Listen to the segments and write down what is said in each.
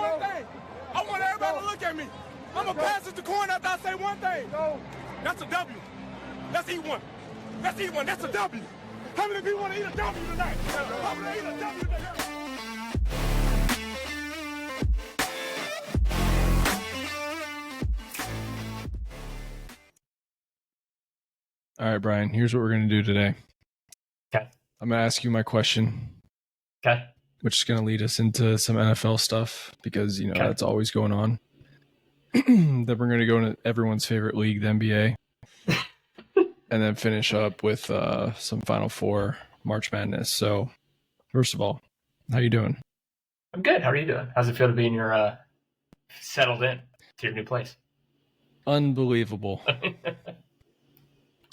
one thing. I want everybody to look at me. I'm going to pass it to coin after I say one thing. That's a W. Let's eat one. Let's eat one. That's a W. How many people want to eat a W tonight? How many eat a W tonight? All right, Brian, here's what we're going to do today. Okay. I'm going to ask you my question. Okay. Which is going to lead us into some NFL stuff because, Okay. that's always going on. Then we're going to go into everyone's favorite league, the NBA, and then finish up with some Final Four March Madness. So, first of all, how you doing? I'm good. How are you doing? How's it feel to be in your settled in to your new place? Unbelievable.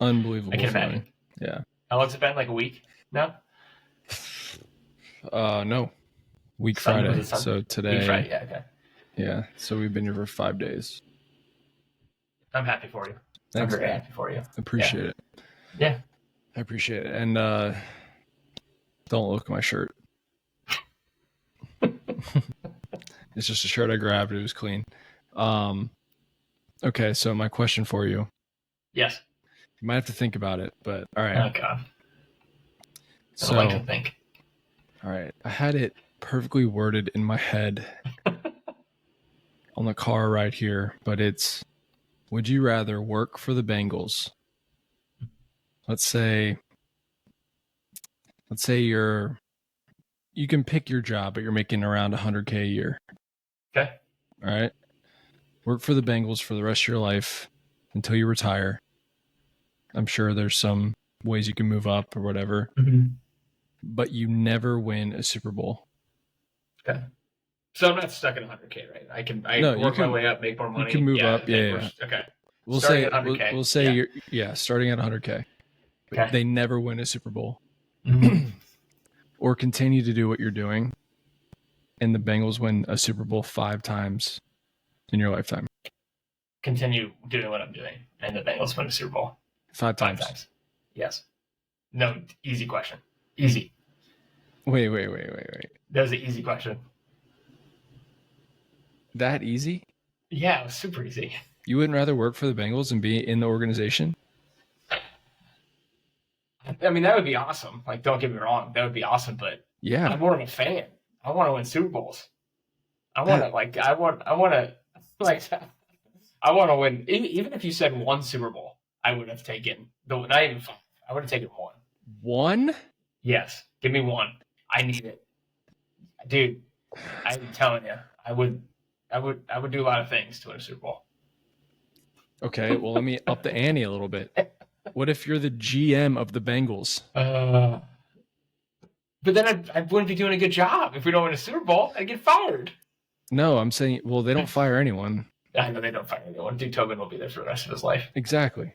Unbelievable. I can imagine. Yeah. How long's it been? Like a week now? No. Week Sunday, Friday. was it Sunday? So today. Week Friday, yeah, okay. Yeah. So we've been here for 5 days. I'm happy for you. Thanks, I'm very man. happy for you. Appreciate it. Yeah. I appreciate it. And don't look at my shirt. It's just a shirt I grabbed. It was clean. Okay, so my question for you. Yes. You might have to think about it, but all right. Oh, God. I don't like to think. All right. I had it perfectly worded in my head on the car right here, but it's, would you rather work for the Bengals? Let's say you can pick your job, but you're making around $100K a year. Okay. All right. Work for the Bengals for the rest of your life until you retire. I'm sure there's some ways you can move up or whatever, but you never win a Super Bowl. Okay. So I'm not stuck at 100K, right? I can work my way up, make more money. You can move up. Yeah. Okay. We'll Starting say at 100K. we'll say you're starting at 100K. Okay. They never win a Super Bowl. Mm-hmm. Or continue to do what you're doing, and the Bengals win a Super Bowl 5 times in your lifetime. Continue doing what I'm doing, and the Bengals win a Super Bowl. 5 times. 5 times. Yes. No, easy question. Easy. Wait. That was an easy question. That easy? Yeah, it was super easy. You wouldn't rather work for the Bengals and be in the organization? I mean, that would be awesome. Like, don't get me wrong, that would be awesome. But Yeah, I'm more of a fan. I want to win Super Bowls. I want to win. Even if you said 1 Super Bowl, I would have taken not even 5. I would have taken 1. 1? Yes, give me 1. I need it, dude. I'm telling you, I would do a lot of things to win a Super Bowl. Okay, well, let me up the ante a little bit. What if you're the GM of the Bengals? But then I wouldn't be doing a good job. If we don't win a Super Bowl, I'd get fired. No, I'm saying, well, they don't fire anyone. I know they don't fire anyone. Dude, Tobin will be there for the rest of his life. Exactly.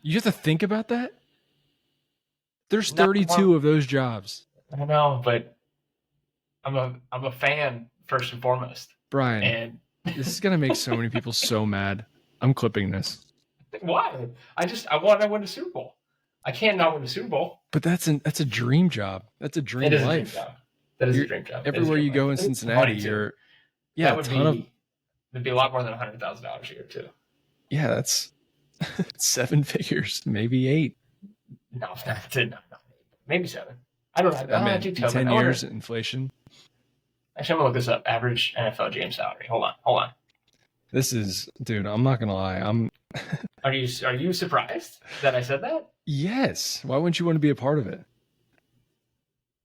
You have to think about that? There's 32 of those jobs. I know, but I'm a fan first and foremost. Brian, And this is going to make so many people so mad. I'm clipping this. why? I want to win a Super Bowl. I can't not win a Super Bowl. But that's a dream job. That's a dream It is life. a dream job. That is a dream job. Everywhere you go in Cincinnati, that would be a lot more than $100,000 a year too. Yeah, that's 7 figures, maybe 8. No, maybe 7. I don't know. I mean, 10 years inflation. Actually, I'm gonna look this up. Average NFL GM salary. Hold on. This is, dude. I'm not gonna lie. Are you surprised that I said that? Yes. Why wouldn't you want to be a part of it?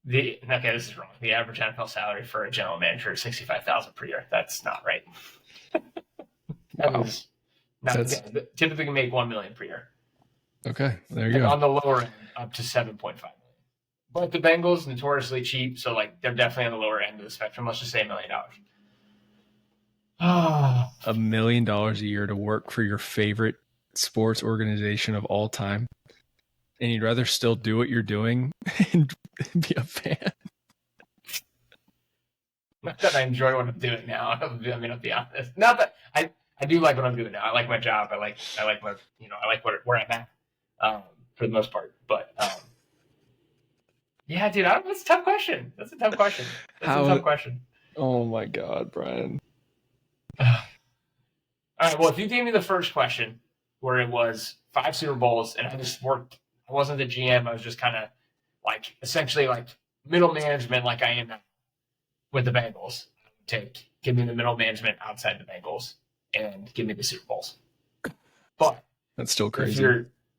Okay, this is wrong. The average NFL salary for a general manager is $65,000 per year. That's not right. Wow. Typically can make $1 million per year. Okay, there you And go. on the lower end, up to $7.5 million. But the Bengals notoriously cheap, so like they're definitely on the lower end of the spectrum. Let's just say $1 million. $1 million a year to work for your favorite sports organization of all time, and you'd rather still do what you're doing and be a fan. Not that I enjoy what I'm doing now. I mean, I'll be honest. Not that I do like what I'm doing now. I like my job. I like my, I like where I'm at, for the most part. But Yeah, dude, that's a tough question. That's a tough question. Oh my God, Brian. All right, well, if you gave me the first question where it was 5 Super Bowls and I wasn't the GM, I was just kind of like essentially like middle management like I am now with the Bengals. Give me the middle management outside the Bengals and give me the Super Bowls. But that's still crazy.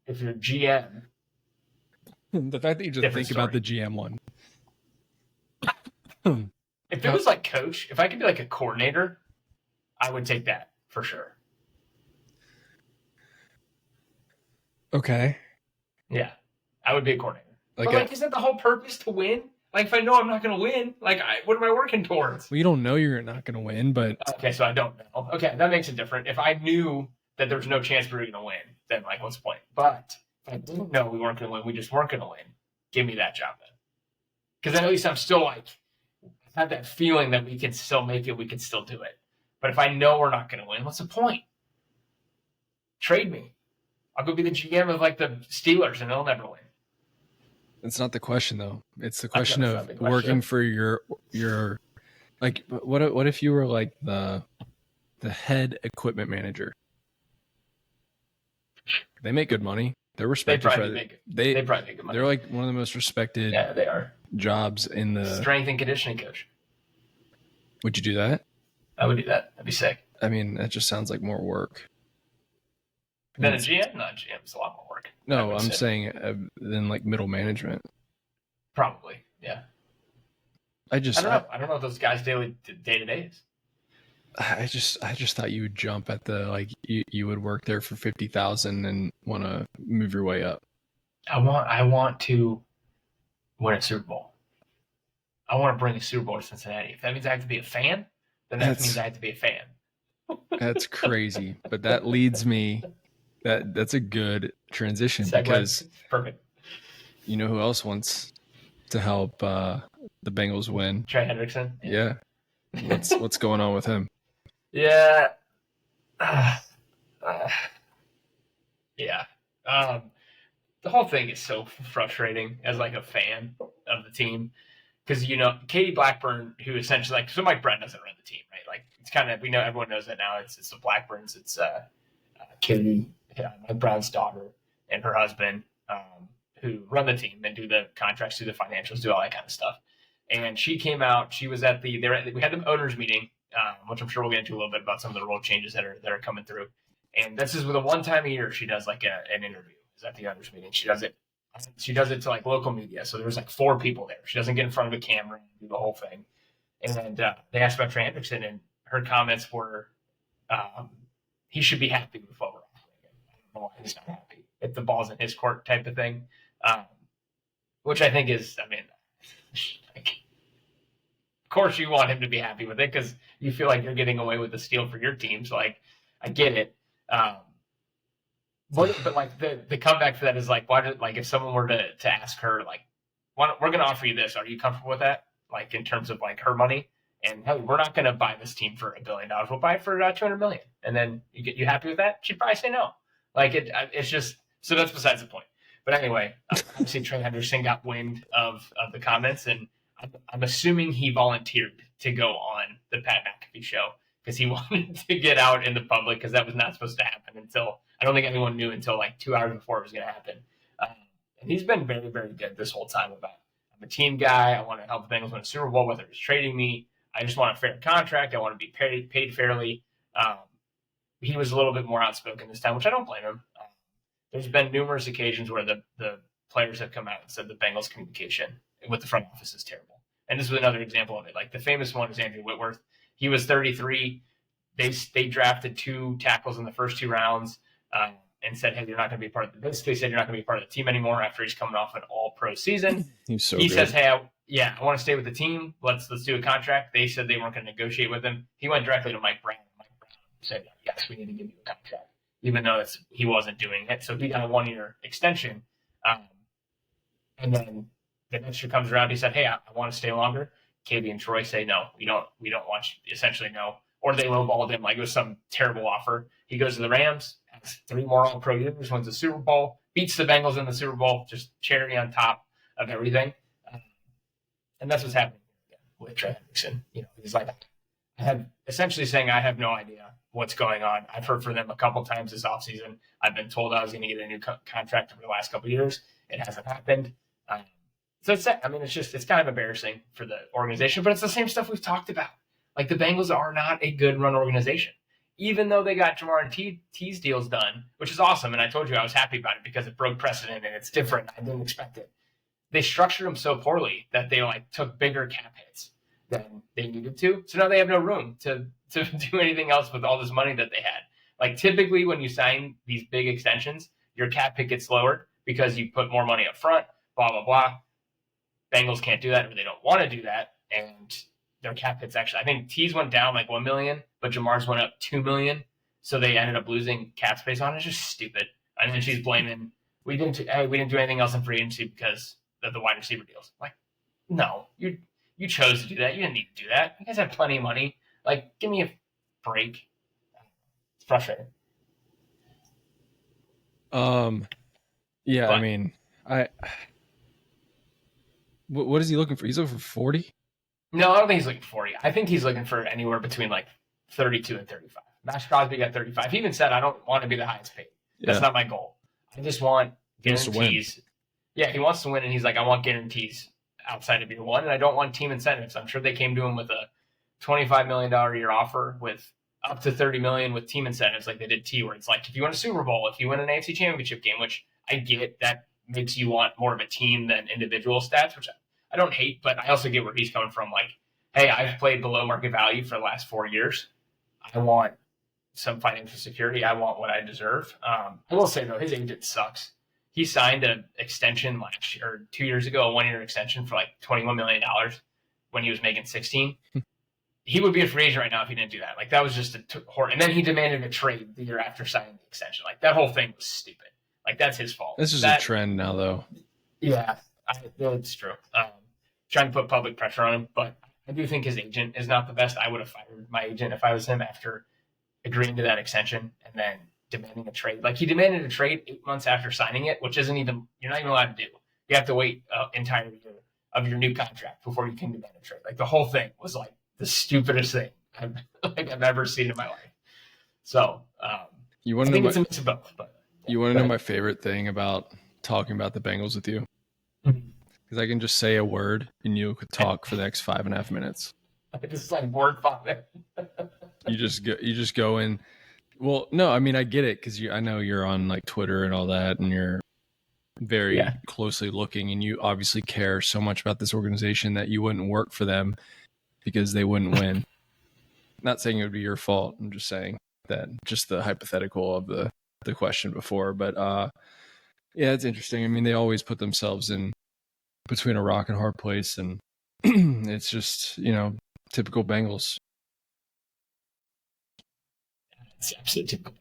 If you're GM, the fact that you just think about the GM one. If it was like coach, if I could be like a coordinator, I would take that for sure. Okay. Yeah, I would be a coordinator. But isn't the whole purpose to win? Like, if I know I'm not going to win, like, what am I working towards? Well, you don't know you're not going to win, but... Okay, so I don't know. Okay, that makes it different. If I knew that there was no chance we were going to win, then, like, what's the point? But if I didn't know we weren't going to win, we just weren't going to win, give me that job then. Because then at least I'm still, like, I have that feeling that we can still make it, we can still do it. But if I know we're not going to win, what's the point? Trade me. I'll go be the GM of, like, the Steelers, and they'll never win. It's not the question, though. It's the question of working for your like. What if you were like the head equipment manager? They make good money. They're respected. They probably make good money. They're like one of the most respected. Yeah, they are. Jobs in the strength and conditioning coach. Would you do that? I would do that. That'd be sick. I mean, that just sounds like more work. Then a GM? No, GM's a lot more work. No, I'm saying than like middle management. Probably, yeah. I don't know. I don't know what those guys' day to day is. I just thought you would jump at the like you would work there for 50,000 and want to move your way up. I want to win a Super Bowl. I want to bring a Super Bowl to Cincinnati. If that means I have to be a fan, then that means I have to be a fan. That's crazy, but that leads me. That's a good transition because perfect. You know who else wants to help the Bengals win? Trey Hendrickson. Yeah. What's going on with him? Yeah. Yeah. The whole thing is so frustrating as like a fan of the team because Katie Blackburn, who essentially so Mike Brett doesn't run the team, right? Like it's kind of everyone knows that now. It's the Blackburns. It's Katie. Mike Brown's daughter and her husband, who run the team and do the contracts, do the financials, do all that kind of stuff. And she came out. She was at we had the owners meeting, which I'm sure we'll get into a little bit about some of the role changes that are coming through. And this is with a one-time a year she does like an interview. Is at the owners meeting. She does it to like local media. So there's like 4 people there. She doesn't get in front of a camera and do the whole thing. And they asked about Trey Hendrickson, and her comments were, he should be happy with what we're offering. I don't know why he's not happy. If the ball's in his court type of thing. Which I think is, like, of course you want him to be happy with it because you feel like you're getting away with the steal for your team. So, like, I get it. But like the comeback for that is like, why did, like, if someone were to ask her, like, we're going to offer you this, are you comfortable with that? Like, in terms of like her money, and hey, we're not going to buy this team for $1 billion. We'll buy it for $200 million. And then you happy with that? She'd probably say no. Like it's just, so that's besides the point. But anyway, obviously Trey Henderson got wind of the comments, and I'm assuming he volunteered to go on the Pat McAfee show because he wanted to get out in the public because that was not supposed to happen until, I don't think anyone knew until like 2 hours before it was going to happen. And he's been very, very good this whole time about, I'm a team guy. I want to help the Bengals win a Super Bowl, whether it's trading me. I just want a fair contract. I want to be paid fairly. He was a little bit more outspoken this time, which I don't blame him. There's been numerous occasions where the players have come out and said the Bengals communication with the front office is terrible. And this was another example of it. Like the famous one is Andrew Whitworth. He was 33. They drafted 2 tackles in the first 2 rounds and said, hey, you're not going to be part of the basically said you're not going to be part of the team anymore after he's coming off an all-pro season. He good. Says, hey, I want to stay with the team. Let's do a contract. They said they weren't going to negotiate with him. He went directly to Mike Brown. Mike Brown said, yes, we need to give you a contract, even though he wasn't doing it. So he got a 1-year extension. And then the next year comes around. He said, hey, I want to stay longer. Katie and Troy say, no, we don't want you. Essentially, no. Or they lowballed him like it was some terrible offer. He goes to the Rams, has 3 more All-Pro years, wins the Super Bowl, beats the Bengals in the Super Bowl, just cherry on top of everything. And that's what's happening with Trey Hendrickson. He's like, I have essentially saying I have no idea what's going on. I've heard from them a couple times this offseason. I've been told I was going to get a new contract over the last couple of years. It hasn't happened. So it's kind of embarrassing for the organization, but it's the same stuff we've talked about. Like, the Bengals are not a good run organization, even though they got Jamar and T's deals done, which is awesome. And I told you I was happy about it because it broke precedent and it's different. I didn't expect it. They structured them so poorly that they took bigger cap hits than they needed to. So now they have no room to do anything else with all this money that they had. Like, typically when you sign these big extensions, your cap hit gets lowered because you put more money up front, blah, blah, blah. Bengals can't do that, or they don't want to do that. And their cap hits actually, I think T's went down like $1 million, but Jamar's went up $2 million. So they ended up losing cap space on it. It's just stupid. And then she's blaming, we didn't do anything else in free agency because of the wide receiver deals. Like, no, you chose to do that. You didn't need to do that. You guys have plenty of money. Like, give me a break. It's frustrating. Yeah, But, I mean, what is he looking for? He's looking for 40? No, I don't think he's looking for 40. I think he's looking for anywhere between 32 and 35. Max Crosby got 35. He even said, I don't want to be the highest paid. That's not my goal. I just want guarantees. Yeah, he wants to win, and he's like, I want guarantees outside of year one, and I don't want team incentives. I'm sure they came to him with a $25 million a year offer with up to $30 million with team incentives like they did T, where it's like, if you win a Super Bowl, if you win an AFC championship game, which I get, that makes you want more of a team than individual stats, which I don't hate, but I also get where he's coming from. Like, hey, I've played below market value for the last 4 years. I want some financial security. I want what I deserve. I will say, though, his agent sucks. He signed an extension last year, or 2 years ago, a 1-year extension for $21 million when he was making 16. He would be a free agent right now if he didn't do that. That was just and then he demanded a trade the year after signing the extension. That whole thing was stupid. That's his fault. This is a trend now, though. Yeah, it's true. Trying to put public pressure on him, but I do think his agent is not the best. I would have fired my agent if I was him after agreeing to that extension and then demanding a trade. He demanded a trade 8 months after signing it, which you're not even allowed to do. You have to wait an entire year of your new contract before you can demand a trade. The whole thing was the stupidest thing I've ever seen in my life. So I think it's a mix of both. But you want to know my favorite thing about talking about the Bengals with you? Because I can just say a word and you could talk for the next 5.5 minutes. It's word vomit. You just go in. Well, no, I mean, I get it because I know you're on Twitter and all that, and you're very closely looking, and you obviously care so much about this organization that you wouldn't work for them because they wouldn't win. Not saying it would be your fault. I'm just saying that, just the hypothetical of the question before. But yeah, it's interesting. I mean, they always put themselves in between a rock and hard place, and it's just, typical Bengals. It's absolutely typical.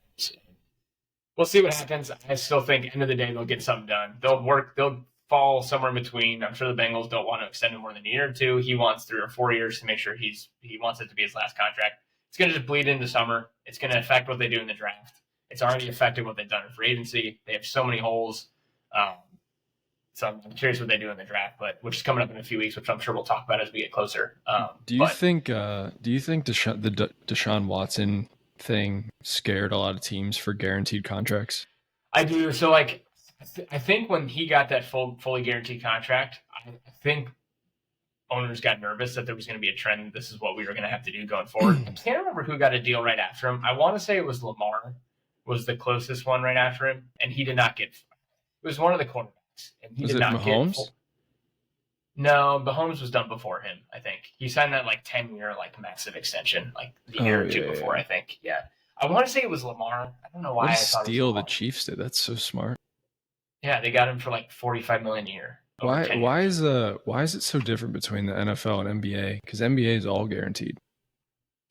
We'll see what happens. I still think end of the day they'll get something done. They'll fall somewhere in between. I'm sure the Bengals don't want to extend him more than a year or two. He wants 3 or 4 years to make sure he wants it to be his last contract. It's going to just bleed into summer. It's going to affect what they do in the draft. It's already affected what they've done in free agency. They have so many holes. So I'm curious what they do in the draft, which is coming up in a few weeks, which I'm sure we'll talk about as we get closer. Do you think the Deshaun Watson thing scared a lot of teams for guaranteed contracts? I do. So I think when he got that fully guaranteed contract, I think owners got nervous that there was going to be a trend. This is what we were going to have to do going forward. I can't remember who got a deal right after him. I want to say it was Lamar was the closest one right after him, and he did not get. It was one of the cornerbacks, and he did not Mahomes? get. No, Mahomes was done before him. I think he signed that 10-year massive extension the year or two before. I think. Yeah, I want to say it was Lamar. I don't know why. What a I thought steal the Chiefs did. That's so smart. Yeah, they got him for $45 million a year. Why is it so different between the NFL and NBA? Because NBA is all guaranteed.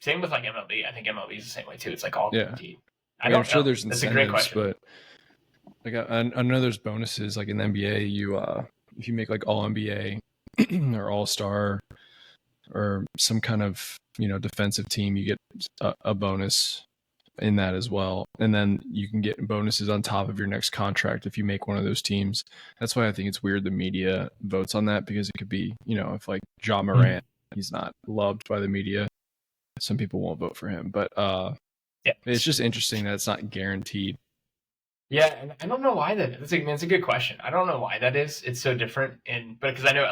Same with MLB. I think MLB is the same way too. It's all guaranteed. I'm sure there's That's incentives, a great question. But I know there's bonuses in the NBA. You if you make all NBA or all star or some kind of defensive team, you get a bonus in that as well. And then you can get bonuses on top of your next contract if you make one of those teams. That's why I think it's weird the media votes on that, because it could be, if like John Morant, he's not loved by the media, some people won't vote for him. But it's just interesting that it's not guaranteed. Yeah, and I don't know why that is. It's a good question. I don't know why that is. It's so different, but because I know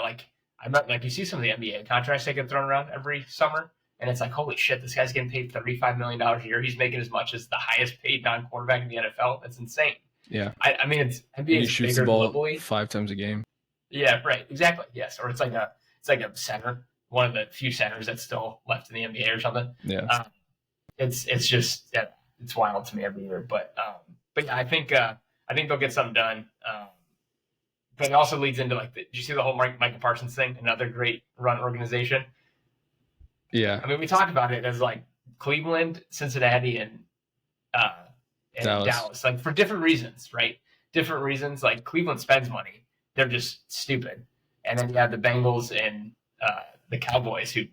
you see some of the NBA contracts that get thrown around every summer, and it's like, holy shit, this guy's getting paid $35 million a year. He's making as much as the highest paid non-quarterback in the NFL. That's insane. Yeah. I mean, it's NBA he shoots the ball globally 5 times a game. Yeah, right. Exactly. Yes. Or it's like a center, one of the few centers that's still left in the NBA or something. Yeah. It's just it's wild to me every year. But yeah, I think they'll get something done. But it also leads into did you see the whole Micah Parsons thing? Another great run organization. Yeah. I mean, we talked about it as Cleveland, Cincinnati, and Dallas, for different reasons, right? Different reasons. Like Cleveland spends money, they're just stupid, and then you have the Bengals and the Cowboys who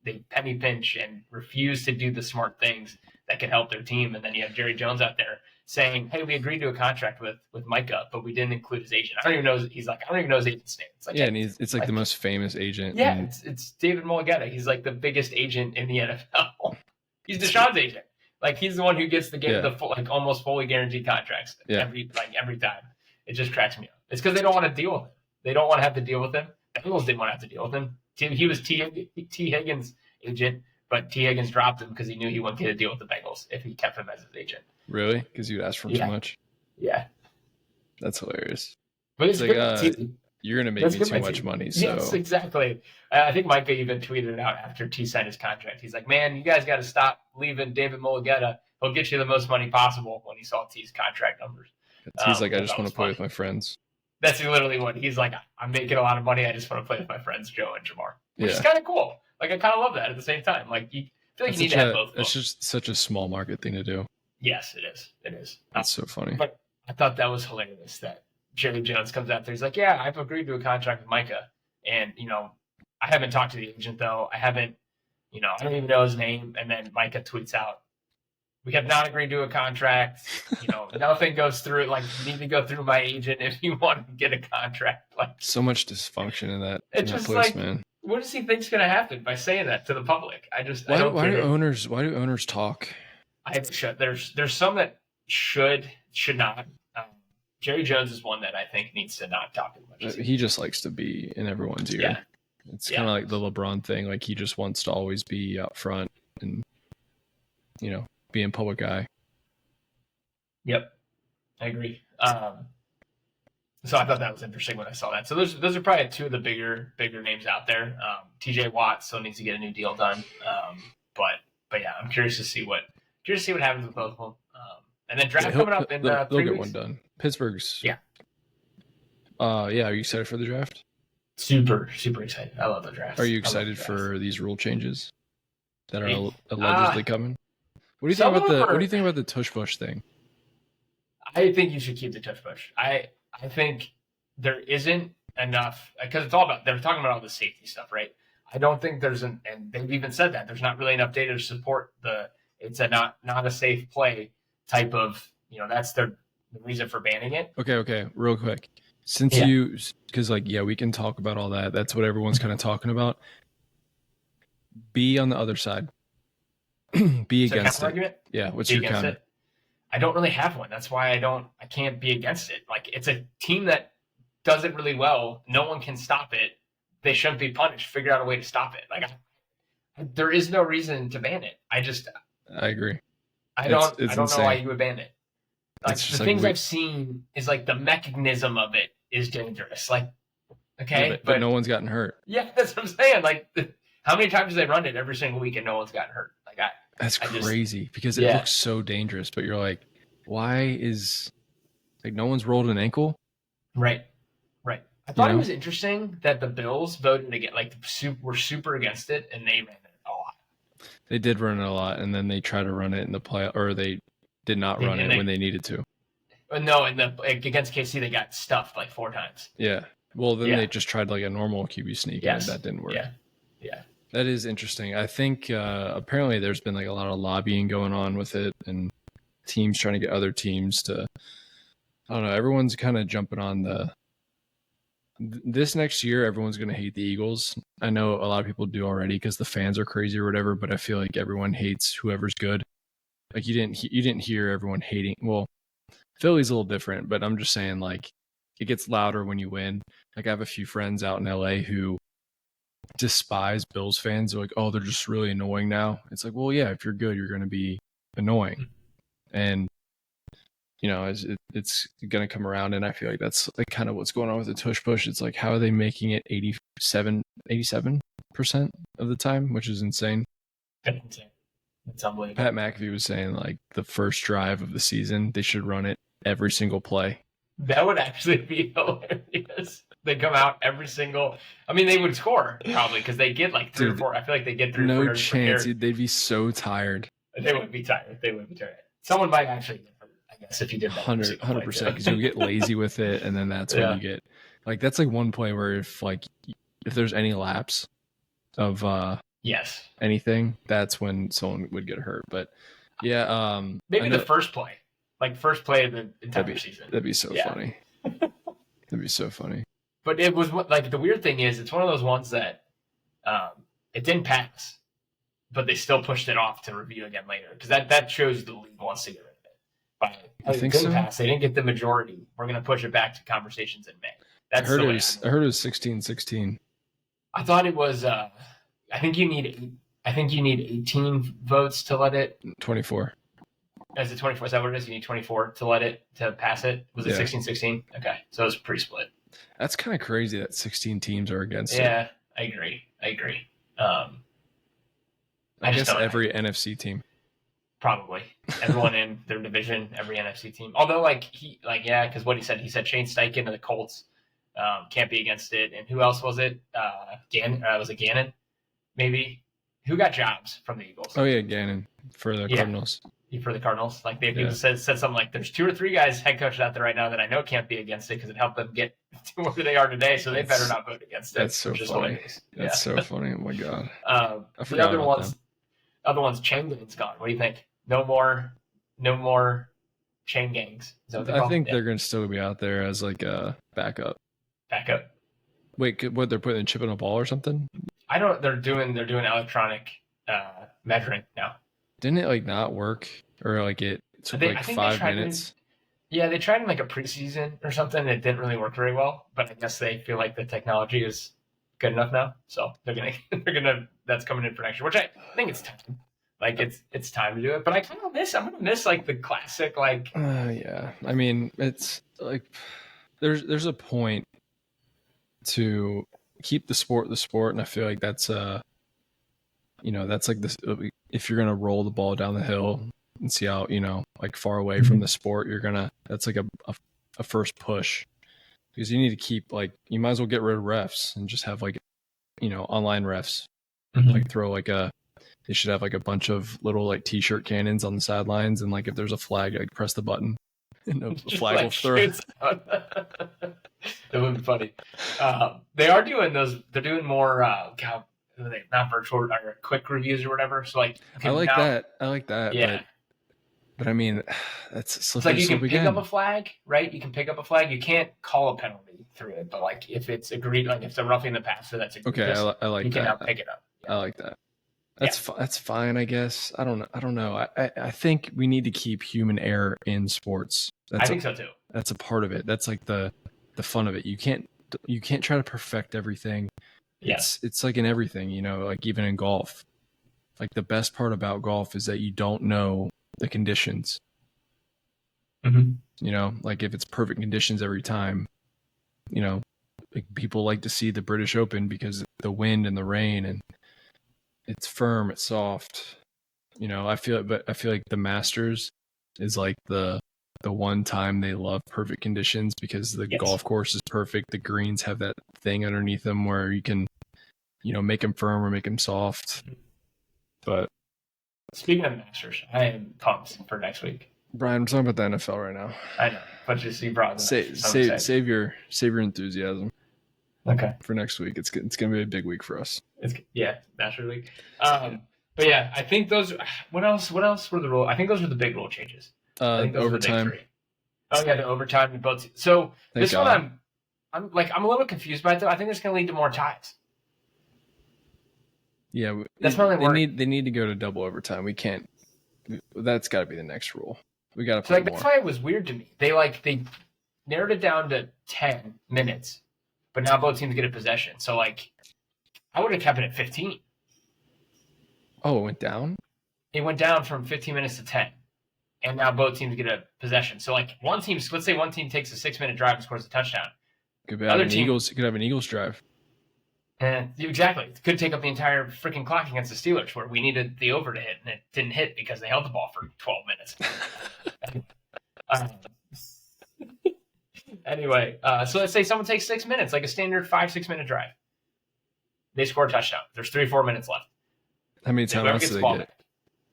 they penny pinch and refuse to do the smart things that can help their team. And then you have Jerry Jones out there saying, "Hey, we agreed to a contract with Micah, but we didn't include his agent." I don't even know his agent's name. It's and it's the most famous agent. Yeah, it's David Mulligetta. He's the biggest agent in the NFL. He's Deshaun's agent. He's the one who gets the full, almost fully guaranteed contracts every time. It just cracks me up. It's because they don't want to deal with him. They don't want to have to deal with him. The Eagles didn't want to have to deal with him. He was T. Higgins' agent, but T. Higgins dropped him because he knew he wouldn't get a deal with the Bengals if he kept him as his agent. Really? Because you'd ask for him too much? Yeah. That's hilarious. But it's you're going to make me too much money. So. Yes, exactly. I think Micah even tweeted it out after T signed his contract. He's like, "Man, you guys got to stop leaving David Mulligetta. He'll get you the most money possible," when he saw T's contract numbers. He's like, "I just want to play with my friends." That's literally what he's like. "I'm making a lot of money. I just want to play with my friends, Joe and Jamar," which is kind of cool. I kind of love that at the same time. You feel like you need to have both. It's just such a small market thing to do. Yes, it is. It is. That's so funny. But I thought that was hilarious that Jerry Jones comes out there. He's like, "Yeah, I've agreed to a contract with Micah. And, I haven't talked to the agent, though. I haven't, I don't even know his name." And then Micah tweets out, "We have not agreed to a contract. Nothing goes through it. You need to go through my agent if you want to get a contract." So much dysfunction in that place, man. What does he think's going to happen by saying that to the public? Why do owners talk? There's some that should not. Jerry Jones is one that I think needs to not talk as much. He just likes to be in everyone's ear. Yeah. It's kind of like the LeBron thing. He just wants to always be out front and, be in public eye. Yep, I agree. So I thought that was interesting when I saw that. So those are probably two of the bigger names out there. T.J. Watt still needs to get a new deal done. But yeah, I'm curious to see what happens with both of them. And then draft coming up in 3 weeks. They'll get one done. Pittsburgh's. Yeah. Are you excited for the draft? Super, super excited. I love the draft. Are you excited for these rule changes that are allegedly coming? What do you think about the tush push thing? I think you should keep the tush push. I think there isn't enough, because it's all about, they're talking about all the safety stuff, right? I don't think and they've even said that there's not really enough data to support it's not a safe play type of, that's the reason for banning it. Okay, real quick. Since because we can talk about all that. That's what everyone's kind of talking about. Be on the other side. Be against it. Argument? Yeah, what's your counter? I don't really have one. That's why I can't be against it. It's a team that does it really well. No one can stop it. They shouldn't be punished. Figure out a way to stop it. There is no reason to ban it. I agree. I don't know why you would ban it. The things I've seen is the mechanism of it is dangerous. Okay, but no one's gotten hurt. Yeah, that's what I'm saying. How many times do they run it every single week and no one's gotten hurt? That's crazy because it looks so dangerous. But you're like, why is no one's rolled an ankle? Right. I thought it was interesting that the Bills voted against, were super against it, and they ran it a lot. They did run it a lot, and then they tried to run it in the play, or they did not run it when they needed to. No, against KC, they got stuffed 4 times. Yeah. Well, then they just tried a normal QB sneak, and that didn't work. Yeah. That is interesting. I think apparently there's been like a lot of lobbying going on with it, and teams trying to get other teams to. I don't know. Everyone's kind of jumping on this next year. Everyone's going to hate the Eagles. I know a lot of people do already because the fans are crazy or whatever. But I feel like everyone hates whoever's good. Like you didn't hear everyone hating. Well, Philly's a little different, but I'm just saying like it gets louder when you win. Like I have a few friends out in LA who despise Bills fans. They're like, oh, they're just really annoying now. It's like, well, yeah, if you're good, you're going to be annoying. And, it's going to come around. And I feel like that's like kind of what's going on with the tush push. It's like, how are they making it 87% of the time, which is insane. That's insane. That's unbelievable. Pat McAfee was saying like the first drive of the season, they should run it every single play. That would actually be hilarious. They come out every single. I mean, they would score probably because they get like 3 or 4. I feel like they get 3 or 4. No chance. They'd be so tired. They would be tired. Someone might actually get hurt, I guess, if you did that. 100%. Because you get lazy with it, and then that's when you get like that's like one play where if there's any lapse of yes anything, that's when someone would get hurt. But yeah, maybe the first play, like first play of the entire season. That'd be so funny. That'd be so funny. But it was like the weird thing is it's one of those ones that it didn't pass, but they still pushed it off to review again later because that shows the league wants to get rid of it. But it didn't pass. They didn't get the majority. We're going to push it back to conversations in May. I heard it was 16-16. I thought it was. I think you need 18 votes to let it. 24. Is it 24? Is that what it is? You need 24 to pass it. Was it 16-16? Okay, so it was pretty split. That's kind of crazy that 16 teams are against it. Yeah, I agree. I guess every NFC team. Probably. Everyone in their division, every NFC team. Although, because what he said Shane Steichen of the Colts can't be against it. And who else was it? Was it Gannon? Maybe. Who got jobs from the Eagles? Oh, yeah, Gannon for the Cardinals. For the Cardinals. Like, they said something like, there's 2 or 3 guys, head coaches out there right now that I know can't be against it because it helped them get to where they are today, so they better not vote against it. That's so funny. That's so funny. Oh, my God. The other ones, chain gangs gone. What do you think? No more chain gangs. I think they're going to still be out there as like a backup. Wait, what, they're putting a chip in a ball or something? They're doing electronic measuring now. Didn't it like not work or like it took like 5 minutes? They tried in like a preseason or something. It didn't really work very well, but I guess they feel like the technology is good enough now, so they're gonna that's coming in for next year, which I think it's time. Like it's time to do it, but I'm gonna miss like the classic like. Yeah, I mean it's like there's a point to keep the sport, and I feel like that's that's like this. If you're gonna roll the ball down the hill and see how like far away from the sport, that's like a first push, because you need to keep you might as well get rid of refs and just have online refs. Like throw they should have like a bunch of little like t-shirt cannons on the sidelines, and like if there's a flag, like press the button and the flag will throw. That would be funny. They are doing those. They're doing more. Not virtual or quick reviews or whatever. So I like that. Yeah. But I mean, it's like you can pick up a flag, right? You can pick up a flag. You can't call a penalty through it, but like if it's agreed, like if it's a roughing the passer, that's agreed. Okay. I like you that. can now pick it up. Yeah. I like that. That's fine, I guess. I don't know. I think we need to keep human error in sports. I think so too. That's a part of it. That's like the fun of it. You can't try to perfect everything. Yes. It's like in everything, like even in golf. Like the best part about golf is that you don't know the conditions. Like if it's perfect conditions every time, like people like to see the British Open because the wind and the rain, and it's firm, it's soft. I feel like the Masters is like the one time they love perfect conditions because the golf course is perfect. The greens have that thing underneath them where you can, make them firm or make them soft. But speaking of Masters, I am pumped for next week. Brian, I'm talking about the NFL right now. I know, but just you brought save your enthusiasm. Okay. for next week. It's going to be a big week for us. National League. But yeah, I think those. What else were the rule? I think those were the big rule changes. I think those Overtime. were the big 3. Oh yeah, the overtime in both. So Thank this God. one, I'm a little confused by it though. I think it's going to lead to more ties. Yeah, That's my only they need to go to double overtime. We can't. That's got to be the next rule. We got to So play that's more. why it was weird to me. They narrowed it down to 10 minutes, but now both teams get a possession. So I would have kept it at 15. Oh, it went down? It went down from 15 minutes to 10, and now both teams get a possession. So let's say one team takes a 6-minute drive and scores a touchdown. Could have an Eagles drive. And exactly, it could take up the entire freaking clock against the Steelers, where we needed the over to hit, and it didn't hit because they held the ball for 12 minutes. Anyway, so let's say someone takes 6 minutes, like a standard 5-6 minute drive. They score a touchdown. There's 3-4 minutes left. How many timeouts do they get?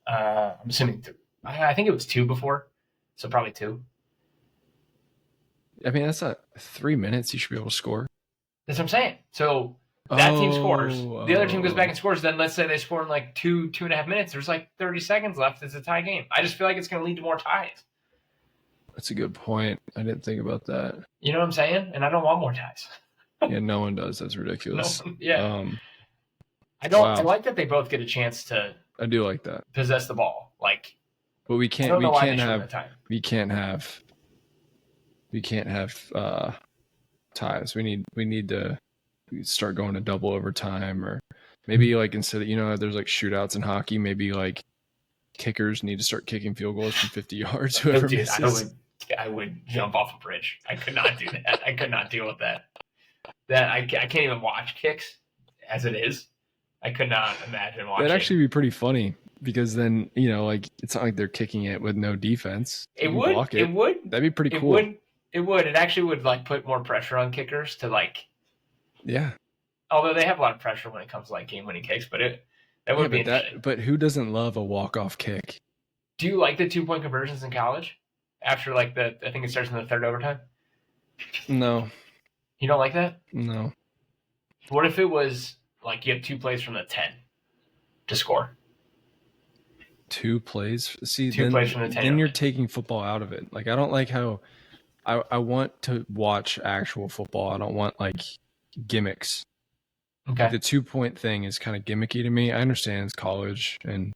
I'm assuming 2. I think it was 2 before, so probably 2. I mean, that's not 3 minutes. You should be able to score. That's what I'm saying. So that team scores. The other team goes back and scores. Then let's say they score in 2.5 minutes. There's 30 seconds left. It's a tie game. I just feel like it's going to lead to more ties. That's a good point. I didn't think about that. You know what I'm saying? And I don't want more ties. Yeah, no one does. That's ridiculous. No, yeah. I don't. Wow. I like that they both get a chance to. I do like that. Possess the ball, But we can't. We can't have ties. We need to start going to double overtime, or maybe instead of there's shootouts in hockey. Maybe kickers need to start kicking field goals from 50 yards. Whoever misses. I would jump off a bridge. I could not do that. I could not deal with that. I can't even watch kicks as it is. I could not imagine watching. That'd actually be pretty funny because then it's not like they're kicking it with no defense. It would. It would. That'd be pretty cool. It would. It actually would put more pressure on kickers to Yeah. Although they have a lot of pressure when it comes to game-winning kicks, but that would be interesting. But who doesn't love a walk-off kick? Do you like the 2-point conversions in college? After I think it starts in the third overtime. No. You don't like that? No. What if it was you have 2 plays from the 10 to score? 2 plays? See, 2 plays from the 10. Then you're taking football out of it. I don't like how I want to watch actual football. I don't want gimmicks. Okay. The 2-point thing is kind of gimmicky to me. I understand it's college and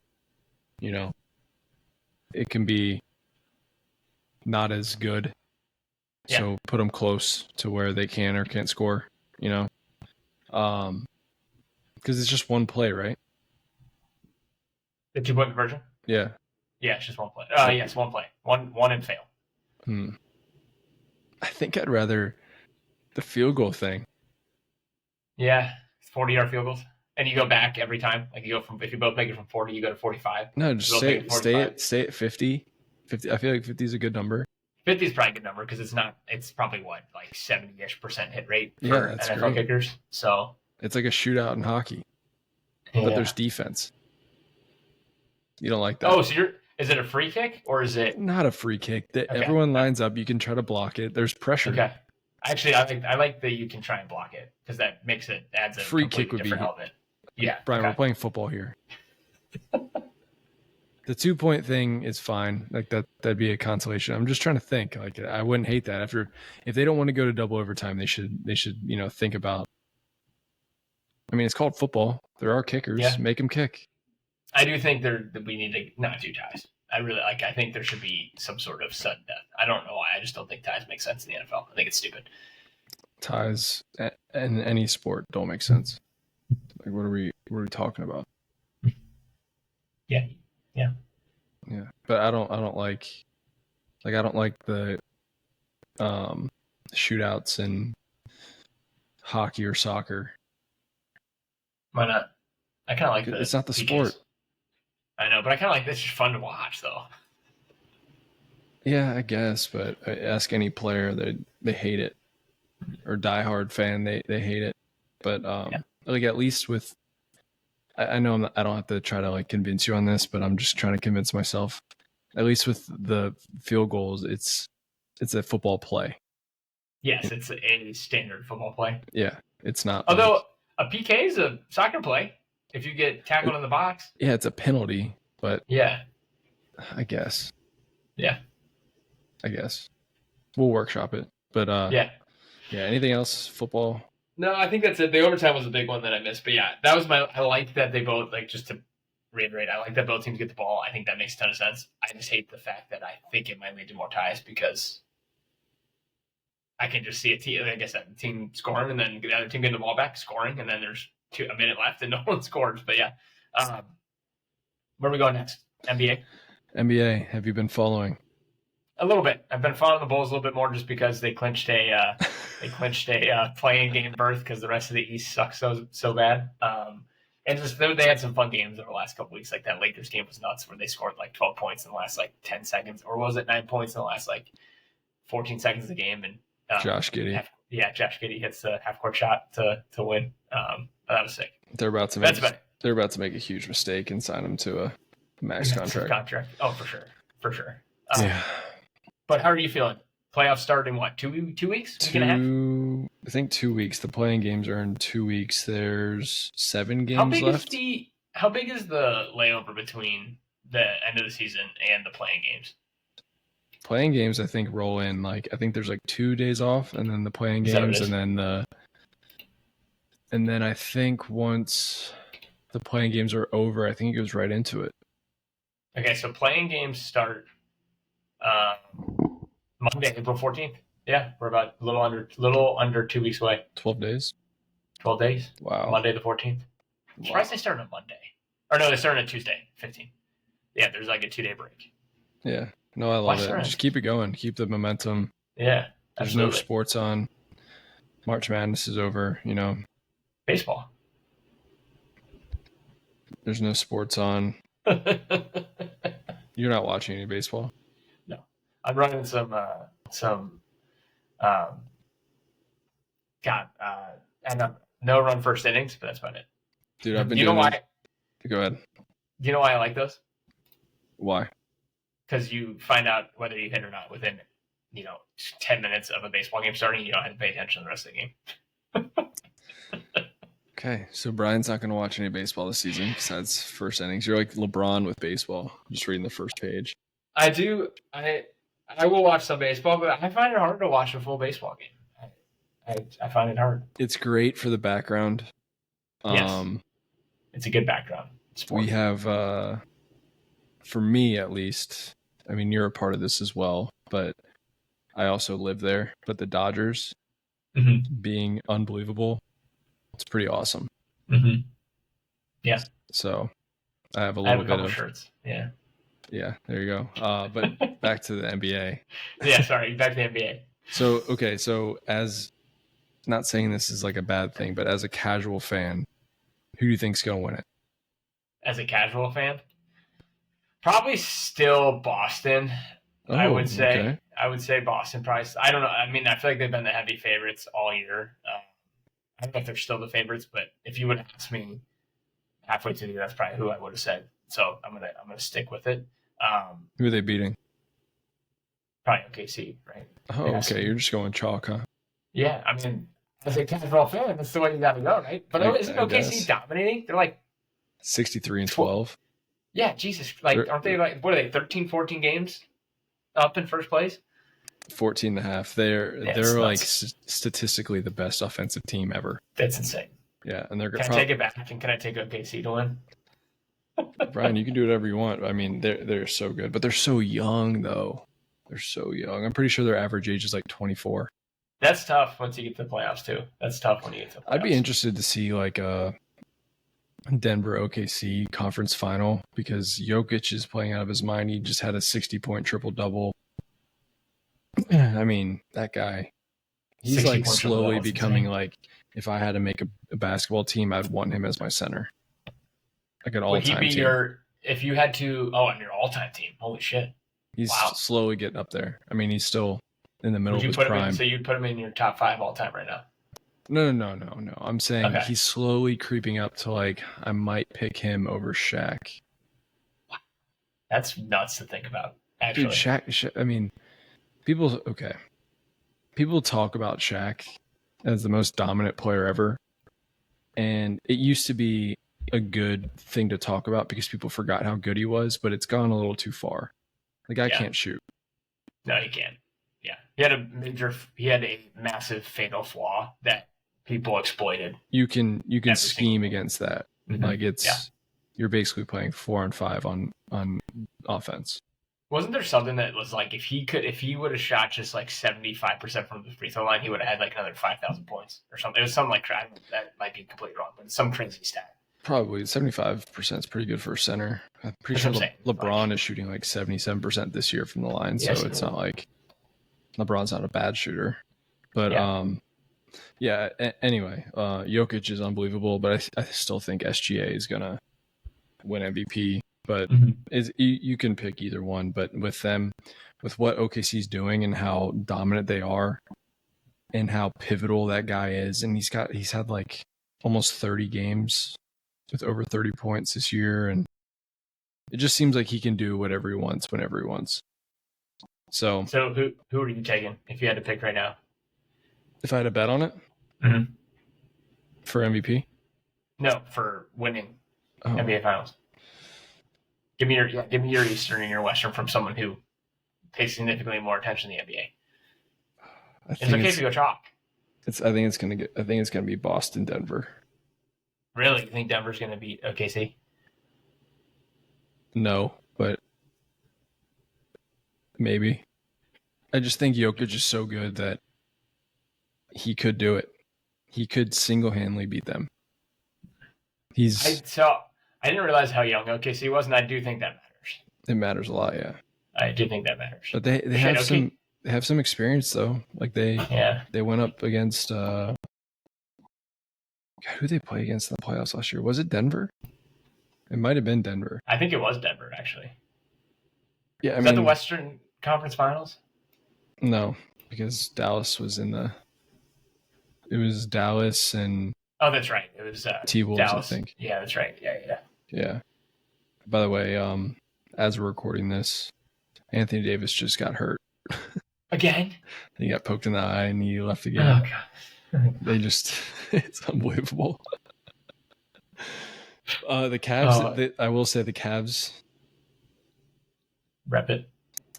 it can be not as good. Yeah. So put them close to where they can or can't score, because it's just one play, right? The 2-point conversion? Yeah. Yeah, it's just one play. Yes, one play. One and fail. I think I'd rather the field goal thing. Yeah, 40-yard field goals. And you go back every time. You go if you both make it from 40, you go to 45. No, just stay at 50. 50. I feel like 50 is a good number. 50 is probably a good number because it's probably 70-ish% hit rate for NFL great. kickers. So it's like a shootout in hockey, but there's defense. You don't like that? Oh, so is it a free kick or is it not a free kick? Everyone lines up. You can try to block it. There's pressure. Okay. Actually, I like that you can try and block it because that adds a free kick would be element. Yeah, Brian, we're playing football here. The 2-point thing is fine. That'd be a consolation. I'm just trying to think. I wouldn't hate that. If they don't want to go to double overtime, they should think about. I mean, it's called football. There are kickers. Yeah. Make them kick. I do think we need to not do ties. I think there should be some sort of sudden death. I don't know why. I just don't think ties make sense in the NFL. I think it's stupid. Ties in any sport don't make sense. What are we talking about? Yeah. Yeah. Yeah. But I don't like the shootouts in hockey or soccer. Why not? I kind of like it's not the sport. I know, but I kind of like this. It's just fun to watch, though. Yeah, I guess, but ask any player, they hate it, or diehard fan, they hate it. But at least with, I know I don't have to try to convince you on this, but I'm just trying to convince myself. At least with the field goals, it's a football play. Yes, it's a standard football play. Yeah, it's not. Although a PK is a soccer play if you get tackled in the box. Yeah, it's a penalty, but yeah, I guess. Yeah. I guess. We'll workshop it. But yeah. Anything else? Football? No, I think that's it. The overtime was a big one that I missed. But yeah, that was I like that they both, like, just to reiterate, I like that both teams get the ball. I think that makes a ton of sense. I just hate the fact that I think it might lead to more ties because I can just see a team, like I said, the team scoring and then the other team getting the ball back, scoring, and then there's a minute left and no one scores. But yeah. Where are we going next? NBA? NBA. Have you been following? A little bit. I've been following the Bulls a little bit more just because they clinched a playing game berth because the rest of the East sucks so bad. And just they had some fun games over the last couple weeks. Like that Lakers game was nuts where they scored like 12 points in the last like 10 seconds, or was it 9 points in the last like 14 seconds of the game? And Josh Giddey. Josh Giddey hits the half court shot to win. That was sick. They're about to make a huge mistake and sign him to a max contract. Oh, for sure. Yeah. But how are you feeling? Playoffs start in what? 2 weeks? Week and a half? I think 2 weeks. The playing games are in 2 weeks. There's 7 games left. How big is the layover between the end of the season and the playing games? Playing games, I think, roll in I think there's like 2 days off, and then the playing games, and then I think once the playing games are over, I think it goes right into it. Okay, so playing games start Monday, April 14th. Yeah, we're about a little under 2 weeks away. 12 days? 12 days. Wow. Monday the 14th. I'm surprised they start on Monday. Or no, they start on Tuesday, 15th. Yeah, there's like a 2-day break. Yeah. No, I love it. Just keep it going. Keep the momentum. Yeah, There's no sports on. March Madness is over, Baseball. There's no sports on. You're not watching any baseball? No. I'm running some and no run first innings, but that's about it. Dude, I've been doing why? Go ahead. Do you know why I like those? Why? Because you find out whether you hit or not within, 10 minutes of a baseball game starting. You don't have to pay attention to the rest of the game. Okay, so Brian's not going to watch any baseball this season besides first innings. You're like LeBron with baseball, just reading the first page. I do. I will watch some baseball, but I find it hard to watch a full baseball game. I find it hard. It's great for the background. Yes. It's a good background sport. We have, for me at least, I mean, you're a part of this as well, but I also live there. But the Dodgers being unbelievable, it's pretty awesome. Mm-hmm. Yeah. So I have a little bit of shirts. Yeah. Yeah, there you go. But back to the NBA. Yeah, sorry, back to the NBA. So as not saying this is like a bad thing, but as a casual fan, who do you think's going to win it? As a casual fan, probably still Boston. Oh, I would say. Okay. I would say Boston. Probably. I don't know. I mean, I feel like they've been the heavy favorites all year. I don't know if they're still the favorites, but if you would ask me halfway through the year, that's probably who I would have said. So I'm gonna stick with it. Who are they beating? Probably OKC, right? Oh, okay. You're just going chalk, huh? Yeah, I mean, as a casual fan, that's the way you got to go, right? But isn't OKC dominating? They're like 63-12. Yeah, Jesus. Aren't they like, what are they, 13, 14 games up in first place? 14 and a half. They're like statistically the best offensive team ever. That's insane. Yeah, and they're Can I take it back? And can I take OKC to win? Brian, you can do whatever you want. I mean, they're so good, but they're so young though. They're so young. I'm pretty sure their average age is like 24. That's tough once you get to the playoffs too. That's tough when you get to the playoffs. I'd be interested to see like a Denver OKC conference final because Jokic is playing out of his mind. He just had a 60-point triple-double. I mean, that guy, he's like slowly becoming like, if I had to make a basketball team, I'd want him as my center. Like an all-time team. Would he be if you had to, on your all-time team? Holy shit. He's slowly getting up there. I mean, he's still in the middle of his prime. So you'd put him in your top 5 all-time right now? No. I'm saying he's slowly creeping up to like, I might pick him over Shaq. Wow. That's nuts to think about, actually. Dude, Shaq, I mean, people, okay. people talk about Shaq as the most dominant player ever, and it used to be a good thing to talk about because people forgot how good he was, but it's gone a little too far. The guy can't shoot. No, he can't. Yeah, he had a massive fatal flaw that people exploited. You can scheme against that. Mm-hmm. Like you're basically playing 4-on-5 on offense. Wasn't there something that was like if he would have shot just like 75% from the free throw line, he would have had like another 5,000 points or something? It was something like that might be completely wrong, but it's some crazy stat. Probably 75% is pretty good for a center. I'm pretty sure LeBron is shooting like 77% this year from the line, so it's not like LeBron's not a bad shooter. But anyway, Jokic is unbelievable, but I still think SGA is gonna win MVP. But you can pick either one. But with what OKC's doing and how dominant they are, and how pivotal that guy is, and he's had like almost 30 games with over 30 points this year, and it just seems like he can do whatever he wants whenever he wants. So who are you taking if you had to pick right now? If I had a bet on it for MVP, no, for winning NBA Finals. Give me your Eastern and your Western from someone who pays significantly more attention to the NBA. It's okay if you go chalk. I think it's gonna be Boston, Denver. Really? You think Denver's gonna beat OKC? No, but maybe. I just think Jokic is so good that he could do it. He could single-handedly beat them. I didn't realize how young OKC was, and I do think that matters. It matters a lot, yeah. I do think that matters. But they have some experience though. Like they went up against who did they play against in the playoffs last year? Was it Denver? It might have been Denver. I think it was Denver actually. Yeah, Is that the Western Conference Finals? No, because Dallas was in the. It was Dallas and. Oh, that's right. It was T-Wolves, Dallas. I think. Yeah, that's right. Yeah. By the way, as we're recording this, Anthony Davis just got hurt. Again? He got poked in the eye and he left again. Oh, God. It's unbelievable. The Cavs, I will say the Cavs. Repping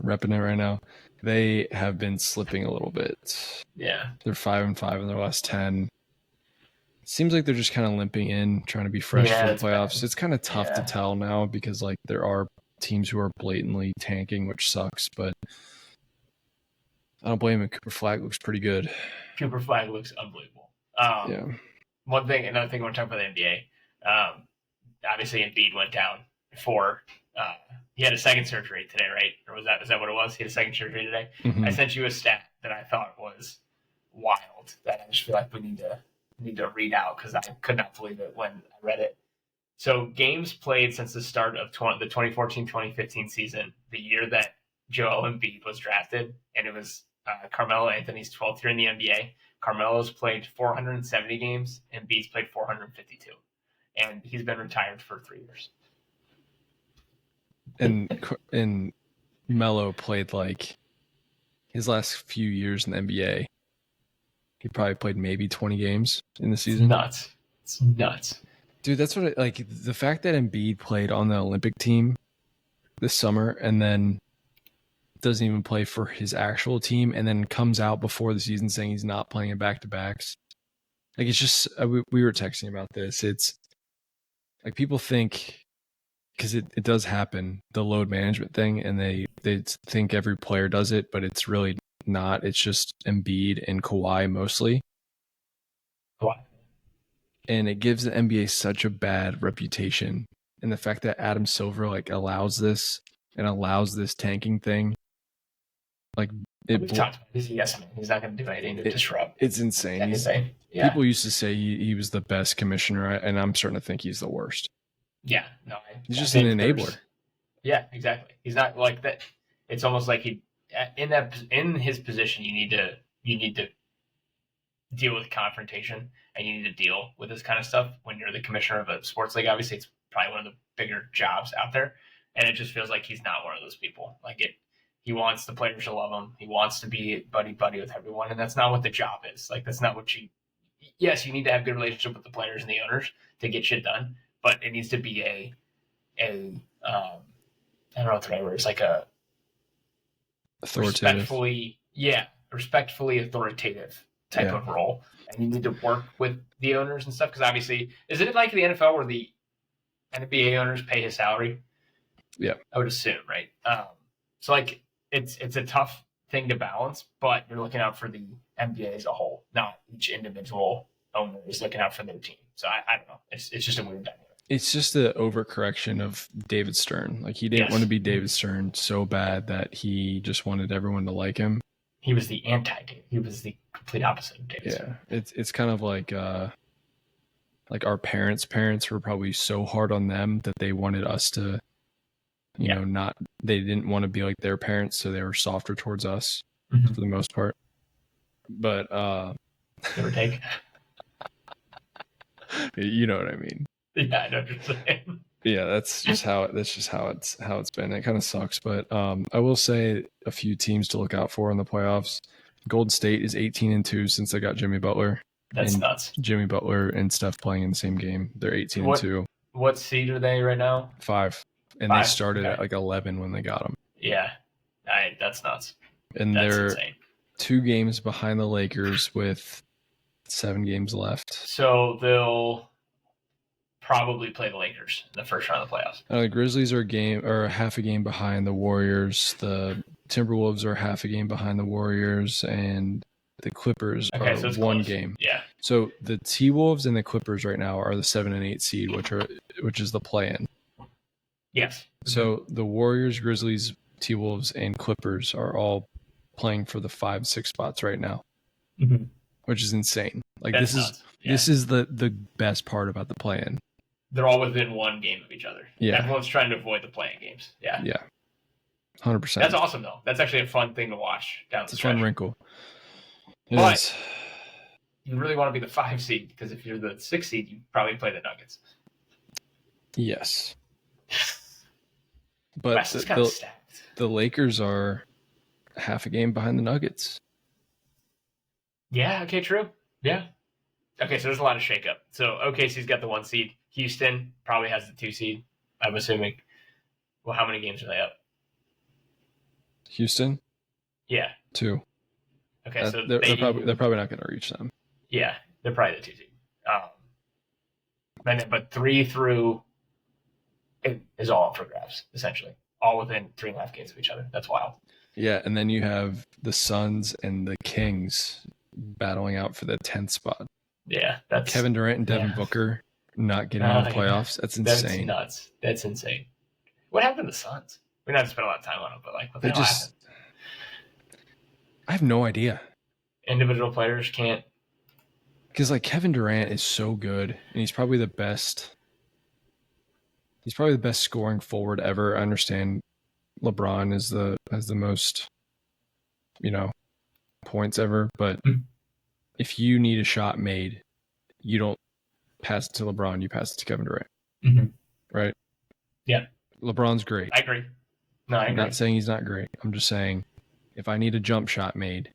it right now. They have been slipping a little bit. Yeah. They're 5-5 in their last 10. Seems like they're just kind of limping in, trying to be fresh for the playoffs. Bad. It's kind of tough to tell now because like there are teams who are blatantly tanking, which sucks. But I don't blame him. Cooper Flag looks pretty good. Cooper Flag looks unbelievable. Another thing I want to talk about the NBA. Obviously, Embiid went down for. He had a second surgery today, right? Or was that what it was? He had a second surgery today. Mm-hmm. I sent you a stat that I thought was wild. That I just feel like we need to read out because I could not believe it when I read it. So games played since the start of the 2014-2015 season, the year that Joel Embiid was drafted, and it was Carmelo Anthony's 12th year in the NBA. Carmelo's played 470 games, and Embiid's played 452. And he's been retired for 3 years. And Melo played like his last few years in the NBA. He probably played maybe 20 games in the season. It's nuts. Dude, that's what the fact that Embiid played on the Olympic team this summer and then doesn't even play for his actual team and then comes out before the season saying he's not playing in back-to-backs. Like, it's just, we were texting about this. It's like people think, because it does happen, the load management thing, and they think every player does it, but it's really not. It's just Embiid and Kawhi mostly. Kawhi. And it gives the NBA such a bad reputation. And the fact that Adam Silver allows this tanking thing, we've talked about this. Yes, he's not going to do anything to disrupt. It's insane. Yeah. People used to say he was the best commissioner, and I'm starting to think he's the worst. Yeah, no, he's just an enabler. Yeah, exactly. He's not like that. It's almost like in his position, you need to deal with confrontation, and you need to deal with this kind of stuff when you're the commissioner of a sports league. Obviously, it's probably one of the bigger jobs out there, and it just feels like he's not one of those people. He wants the players to love him. He wants to be buddy with everyone, and that's not what the job is. Like, that's not what you. Yes, you need to have good relationship with the players and the owners to get shit done, but it needs to be a I don't know what the right word is, like a authoritative, respectfully authoritative type of role, and you need to work with the owners and stuff. Because obviously, is it like the NFL where the NBA owners pay his salary? Yeah, I would assume, right? So like it's a tough thing to balance, but you're looking out for the NBA as a whole, not each individual owner is looking out for their team. So I don't know. It's just a weird dynamic. It's just the overcorrection of David Stern. Like, he didn't want to be David Stern so bad that he just wanted everyone to like him. He was the anti-David. He was the complete opposite of David Stern. It's kind of like our parents were probably so hard on them that they wanted us to, you know, they didn't want to be like their parents, so they were softer towards us for the most part. But give or take. You know what I mean. Yeah, I know what you're saying. Yeah, that's just how it's been. It kind of sucks, but I will say a few teams to look out for in the playoffs. Golden State is 18-2 since they got Jimmy Butler. That's nuts. Jimmy Butler and Steph playing in the same game. They're 18-2. What seed are they right now? 5. And they started at like 11 when they got them. Yeah, that's nuts. And they're insane. 2 games behind the Lakers with 7 games left. So they'll probably play the Lakers in the first round of the playoffs. The Grizzlies are half a game behind the Warriors. The Timberwolves are half a game behind the Warriors, and the Clippers are so 1 close. game. Yeah. So the T-Wolves and the Clippers right now are the 7 and 8 seed, which is the play-in. Yes. So the Warriors, Grizzlies, T-Wolves, and Clippers are all playing for the 5-6 spots right now, which is insane. Like, this is the best part about the play-in. They're all within 1 game of each other. Yeah. Everyone's trying to avoid the play-in games. Yeah. Yeah. 100%. That's awesome, though. That's actually a fun thing to watch down the stretch. It's a fun wrinkle. But you really want to be the 5 seed, because if you're the 6 seed, you probably play the Nuggets. Yes. But West is kind of stacked. The Lakers are half a game behind the Nuggets. Yeah, okay, true. Yeah. Okay, so there's a lot of shakeup. So OKC's got the 1 seed. Houston probably has the 2 seed, I'm assuming. Well, how many games are they up? Houston? Yeah. 2. Okay, so they're probably not going to reach them. Yeah, they're probably the 2 seed. But 3 through it is all up for grabs, essentially. All within 3.5 games of each other. That's wild. Yeah, and then you have the Suns and the Kings battling out for the 10th spot. Yeah, that's Kevin Durant and Devin Booker not getting in the playoffs. That's insane. That's nuts. That's insane. What happened to the Suns? We're not going to spend a lot of time on it, but like, what the hell happened? I have no idea. Individual players can't. Because like Kevin Durant is so good, and he's probably the best. He's probably the best scoring forward ever. I understand LeBron has the most, points ever. But if you need a shot made, you don't pass it to LeBron. You pass it to Kevin Durant. Right? Yeah. LeBron's great. I agree. No, I agree. I'm not saying he's not great. I'm just saying if I need a jump shot made,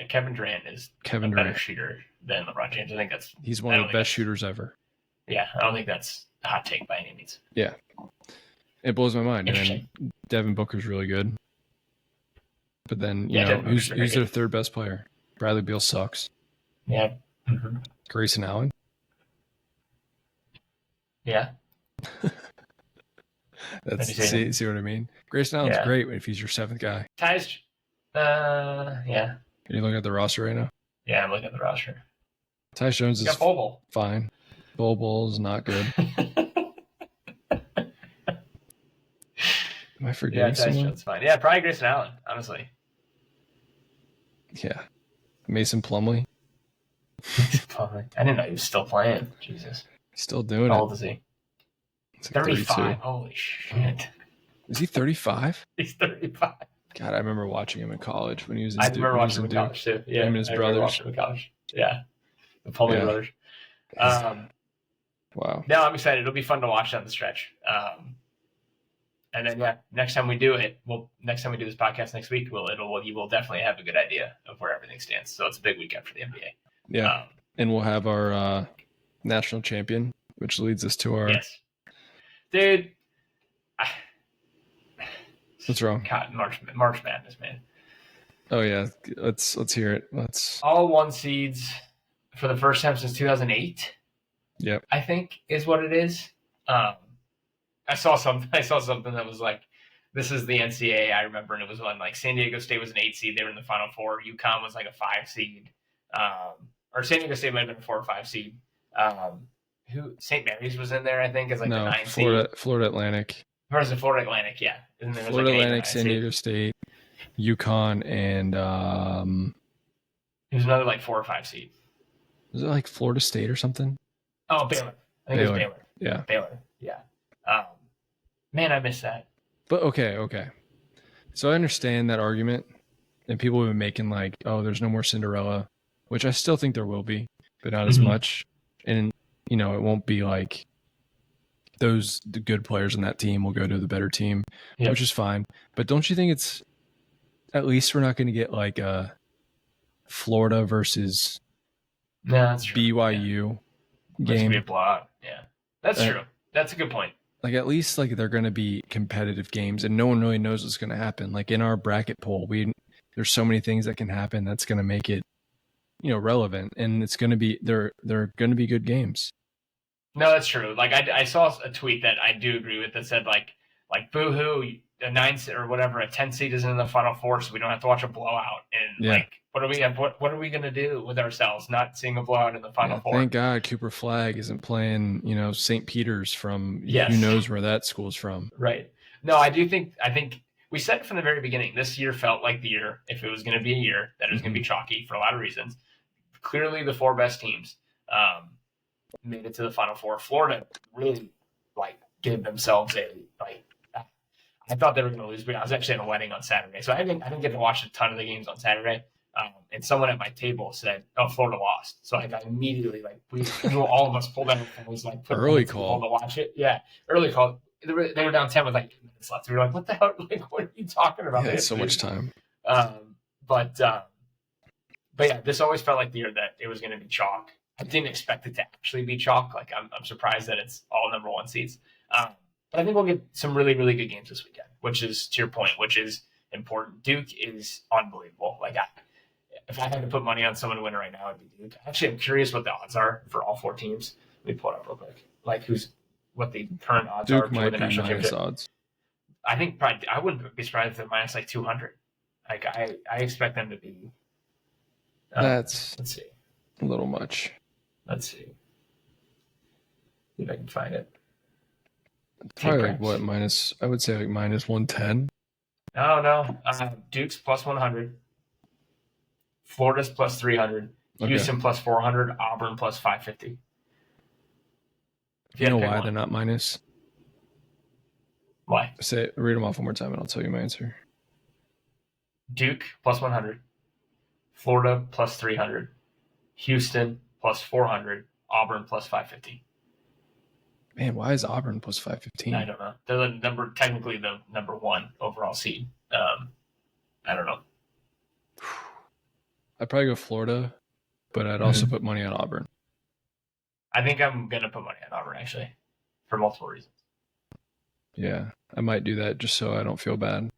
Kevin Durant is a better shooter than LeBron James. I think he's one of the best shooters ever. Yeah, I don't think that's a hot take by any means. Yeah. It blows my mind. And then Devin Booker's really good. But then, who's their third best player? Bradley Beal sucks. Yeah. Grayson Allen? Yeah. See what I mean? Grayson Allen's great if he's your 7th guy. Ty's, yeah. Can you look at the roster right now? Yeah, I'm looking at the roster. Tyus Jones is fine. Bol is not good. Am I forgetting someone? Jones fine. Yeah, probably Grayson Allen, honestly. Yeah. Mason Plumlee. I didn't know he was still playing. Jesus. He's still doing it. How old is he? He's like 35. 32. Holy shit. Is he 35? He's 35. God, I remember watching him in college when he was in I remember watching him in college too. Yeah. Him and his brothers. Watching him in college. Yeah. The Plumlee brothers. Wow. No, I'm excited. It'll be fun to watch down the stretch. And then next time we do this podcast next week, you will definitely have a good idea of where everything stands. So it's a big weekend for the NBA. Yeah, and we'll have our national champion, which leads us to our. Yes, dude. What's wrong? God, March Madness, man. Oh yeah, let's hear it. All 1 seeds for the first time since 2008. Yep. I think is what it is. I saw something that was like, this is the NCAA I remember, and it was when like San Diego State was an 8 seed. They were in the Final Four. UConn was like a 5 seed. Or San Diego State might have been a 4 or 5 seed. St. Mary's was in there, I think, as like the 9 seed. Florida Atlantic. Or is it Florida Atlantic? Yeah. Florida Atlantic, San Diego State, UConn, and it was another like 4 or 5 seed. Was it like Florida State or something? Oh, Baylor. I think it was Baylor. Yeah. Baylor. Yeah. Man, I missed that. But okay. So I understand that argument, and people have been making like, oh, there's no more Cinderella, which I still think there will be, but not as much. And it won't be like the good players in that team will go to the better team, which is fine. But don't you think it's at least we're not going to get like a Florida versus BYU game? Be a blowout. Yeah, that's true. That's a good point. Like at least like they're going to be competitive games, and no one really knows what's going to happen. Like in our bracket poll, there's so many things that can happen that's going to make it, relevant, and it's going to be they're going to be good games. No, that's true. Like I saw a tweet that I do agree with that said like boo-hoo, a 9 or whatever, a 10 seed isn't in the Final Four, so we don't have to watch a blowout. And like, what are we going to do with ourselves not seeing a blowout in the Final Four? Thank God Cooper Flagg isn't playing, St. Peter's from who knows where that school's from. Right. No, I think we said from the very beginning, this year felt like the year, if it was going to be a year, that it was going to be chalky for a lot of reasons. Clearly the 4 best teams made it to the Final Four. Florida really gave themselves I thought they were going to lose, but I was actually at a wedding on Saturday, so I didn't get to watch a ton of the games on Saturday. And someone at my table said, "Oh, Florida lost." So I immediately all of us pulled out and was like, early call to watch it. Yeah, early call. They were down 10 with 8 minutes left. We were like, "What the hell? What are you talking about?" Yeah, so much time. But yeah, this always felt like the year that it was going to be chalk. I didn't expect it to actually be chalk. Like I'm surprised that it's all number 1 seeds. But I think we'll get some really, really good games this weekend, which is, to your point, which is important. Duke is unbelievable. If I had to put money on someone to win right now, it'd be Duke. Actually, I'm curious what the odds are for all 4 teams. Let me pull it up real quick. What the current odds Duke are might for the be national minus championship. odds. I think probably I wouldn't be surprised if they're minus 200. I expect them to be. That's let's see. A little much. Let's see. See if I can find it. Probably minus? I would say minus 110. No. Duke's plus 100. Florida's plus 300. Houston plus 400. Auburn plus 550. You know why they're not minus? Why? Read them off one more time, and I'll tell you my answer. Duke plus 100. Florida plus 300. Houston plus 400. Auburn plus 550. Man, why is Auburn plus 515? I don't know. They're technically the number 1 overall seed. I don't know. I'd probably go Florida, but I'd also put money on Auburn. I think I'm going to put money on Auburn, actually, for multiple reasons. Yeah, I might do that just so I don't feel bad.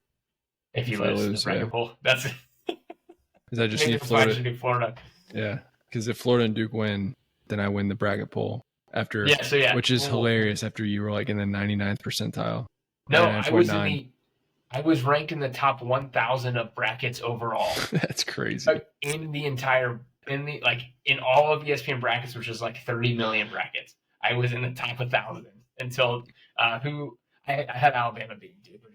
If you lose the bracket pool, that's it. Because I just need Florida. Florida. Yeah, because if Florida and Duke win, then I win the bracket poll. Which is hilarious after you were in the 99th percentile. No, I was ranked in the top 1,000 of brackets overall. That's crazy. In all of ESPN brackets, which is 30 million brackets, I was in the top 1,000 until I had Alabama beating Duke, but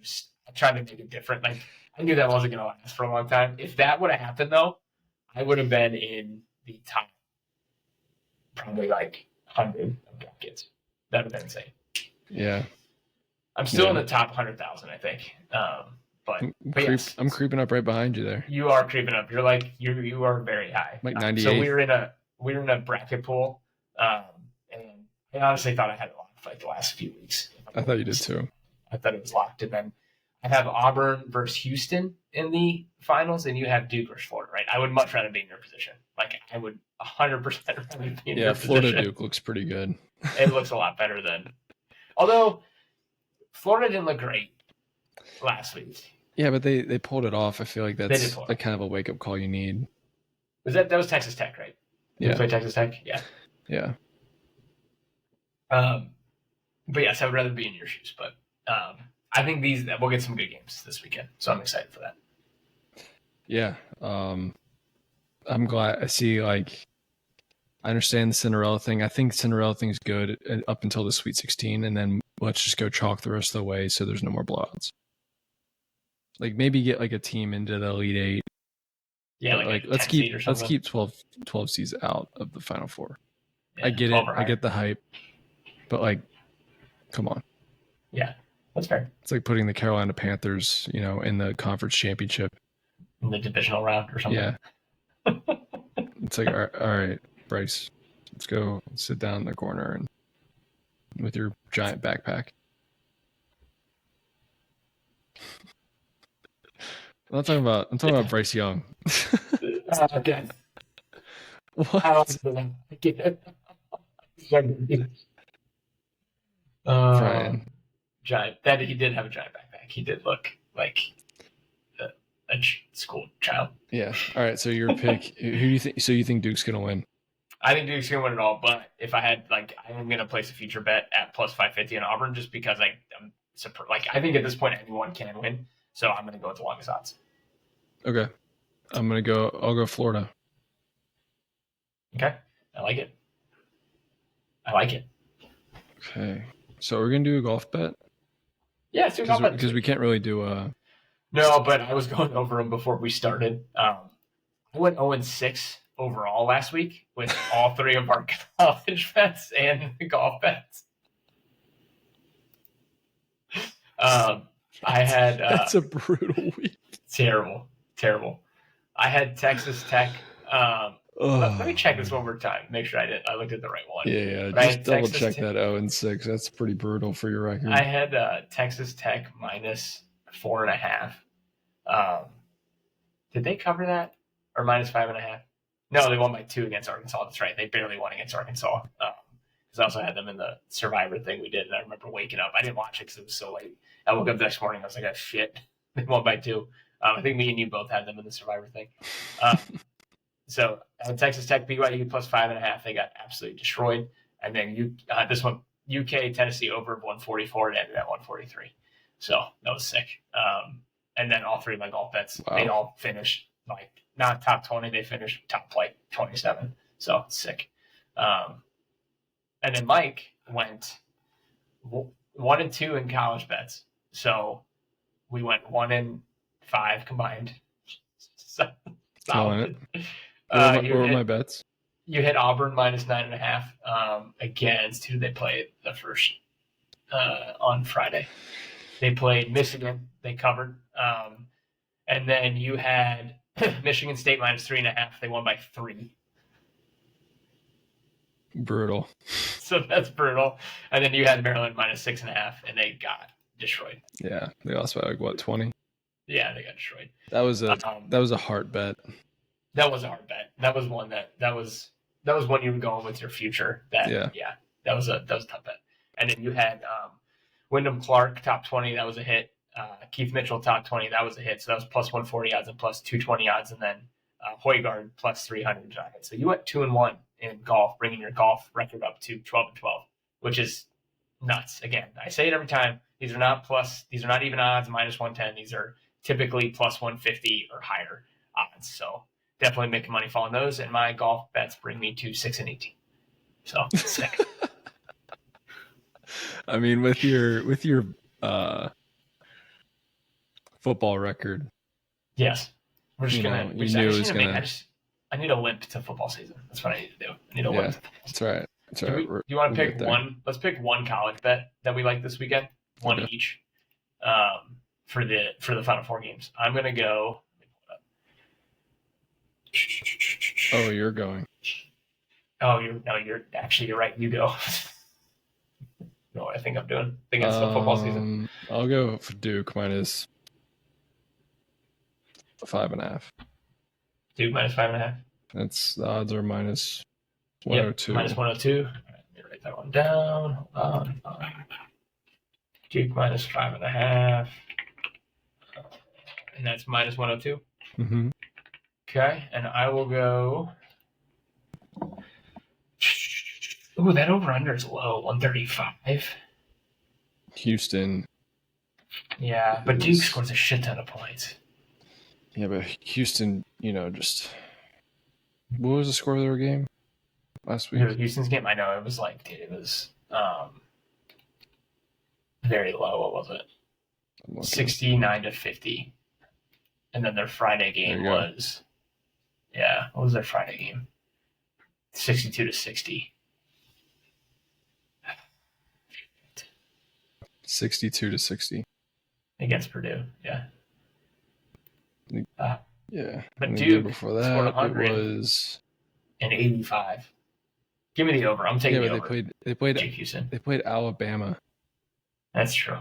I tried to make it different. I knew that wasn't going to last for a long time. If that would have happened, though, I would have been in the top probably 100 of brackets. That would have been insane. Yeah. I'm still in the top 100,000, I think. I'm creeping up right behind you there. You are creeping up. You're you are very high. 98. So we're in a bracket pool, and I honestly thought I had a lot of the last few weeks. I thought you did too. I thought it was locked. And then I have Auburn versus Houston in the finals, and you have Duke versus Florida, right? I would much rather be in your position. Like, I would 100% rather be in your Florida position. Duke looks pretty good. It looks a lot better than. Although Florida didn't look great last week. Yeah, but they pulled it off. I feel like that's like kind of a wake up call you need. That was Texas Tech, right? Did you play Texas Tech? Yeah. Yeah. But yes, I would rather be in your shoes. But I think we'll get some good games this weekend, so I'm excited for that. Yeah. I'm glad. I see. Like, I understand the Cinderella thing. I think Cinderella thing is good up until the Sweet 16, and then let's just go chalk the rest of the way so there's no more blowouts. Like, maybe get like a team into the Elite Eight. Yeah, like let's keep 12 seeds out of the Final Four. Yeah, I get it. I get the hype, but like, come on. Yeah, that's fair. It's like putting the Carolina Panthers, in the conference championship, in the divisional round or something. Yeah. It's like, all right, Bryce, let's go sit down in the corner and with your giant backpack. I'm talking about Bryce Young. Okay. What? I get it. Brian. Giant. That he did have a giant backpack. He did look like a school child. Yeah. All right. So your pick. Who do you think? So you think Duke's gonna win? I think Duke's gonna win it all. But if I had I am gonna place a future bet at plus 550 on Auburn just because I'm I think at this point anyone can win. So I'm gonna go with the longest odds. Okay. I'll go Florida. Okay. I like it. Okay. So we're going to do a golf bet? Yeah, let's do a golf bet. Because we can't really do a... No, but I was going over them before we started. I went 0-6 overall last week with all three of our college bets and the golf bets. I had... That's a brutal week. Terrible. I had Texas Tech... let me check this one more time. Make sure I looked at the right one. Yeah. Just double check that 0-6. That's pretty brutal for your record. I had Texas Tech minus 4.5. Did they cover that or minus 5.5? No, they won by 2 against Arkansas. That's right. They barely won against Arkansas. Because I also had them in the Survivor thing we did, and I remember waking up. I didn't watch it because it was so late. I woke up the next morning. I was like, oh, shit. They won by 2. I think me and you both had them in the Survivor thing. So I had Texas Tech BYU plus 5.5. They got absolutely destroyed. And then this one, UK Tennessee over 144. It ended at 143. So that was sick. And then all three of my golf bets, They all finished not top 20. They finished top 27. So sick. And then Mike went 1-2 in college bets. So we went 1-5 combined. Solid. What were my bets? You hit Auburn minus 9.5 against who they played the first on Friday. They played Michigan. They covered. And then you had Michigan State minus 3.5. They won by 3. Brutal. So that's brutal. And then you had Maryland minus 6.5, and they got destroyed. Yeah, they lost by 20? Yeah, they got destroyed. That was a hard bet. That was a hard bet. That was one that was when you were going with your future. That was a tough bet. And then you had Wyndham Clark top 20. That was a hit. Keith Mitchell top 20. That was a hit. So that was plus 140 odds and plus 220 odds, and then Højgaard plus 300 odds. So you went 2-1 in golf, bringing your golf record up to 12-12, which is nuts. Again, I say it every time. These are not even odds minus 110. These are typically plus 150 or higher odds. So definitely making money following those, and my golf bets bring me to 6-18. So sick. I mean, with your football record, yes, we're just gonna. I need a limp to football season. That's what I need to do. I need a limp. That's right. Do you want to pick one? Let's pick one college bet that we like this weekend. One each. For the Final Four games, I'm gonna go. Oh, you're going. Oh, you're right. You go. No, I think I'm doing against the football season. I'll go for Duke minus 5.5. Duke minus 5.5. That's the odds are minus Yep, 102. minus 102. All right, let me write that one down. Hold on. Duke minus 5.5. And that's minus 102. Mm-hmm. Okay, and I will go. Ooh, that over-under is low, 135. Houston. Yeah, but Duke scores a shit ton of points. Yeah, but Houston, just what was the score of their game last week? Houston's game, I know it was like, dude, it was very low. What was it? 69-50. And then their Friday game was, what was their Friday game? 62-60. 62-60 against Purdue. Yeah. Yeah. But and Duke before that, scored it 100 was and 85. Give me the over. I'm taking the over. They played Duke Houston. They played Alabama. That's true.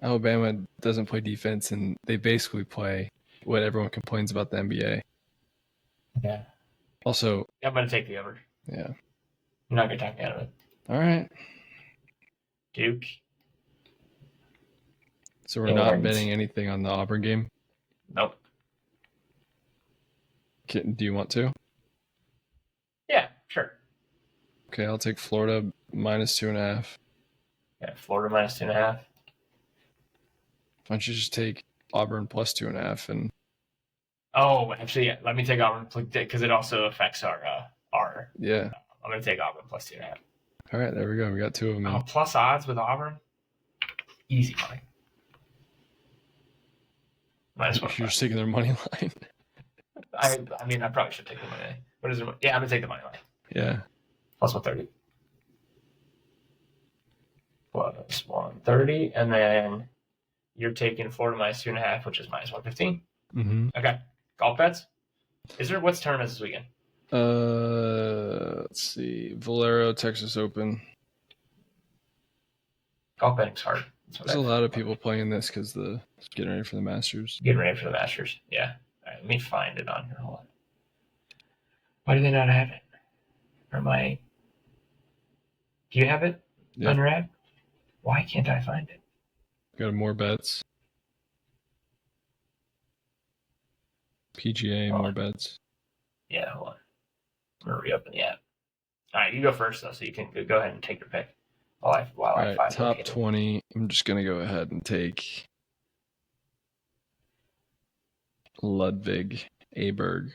Alabama doesn't play defense, and they basically play what everyone complains about the NBA. Yeah. Also, I'm going to take the over. Yeah. I'm not going to talk me out of it. All right. Duke. So we're not betting anything on the Auburn game? Nope. Do you want to? Yeah, sure. Okay, I'll take Florida minus 2.5. Yeah, Florida minus 2.5. Why don't you just take Auburn plus 2.5 and? Oh, actually, yeah. Let me take Auburn because it also affects our. Yeah. I'm going to take Auburn plus 2.5. All right, there we go. We got two of them. Plus odds with Auburn. Easy money. Minus 1. You're just taking their money line. I mean, I probably should take the money line. What is it? Yeah, I'm going to take the money line. Yeah. Plus 130. Plus 130. And then you're taking Florida minus 2.5, which is minus 115. Mm-hmm. Okay. Golf bets? What's tournaments this weekend? Let's see. Valero, Texas Open. Golf betting's hard. There's a lot of people playing this because it's getting ready for the Masters. Getting ready for the Masters. Yeah. All right, let me find it on here. Hold on. Why do they not have it? Or do you have it on your app? Why can't I find it? Got more bets. PGA, more bets. Yeah, hold on. I'm going to reopen the app. All right, you go first, though, so you can go ahead and take your pick. All right, top 20. I'm just going to go ahead and take Ludwig Aberg.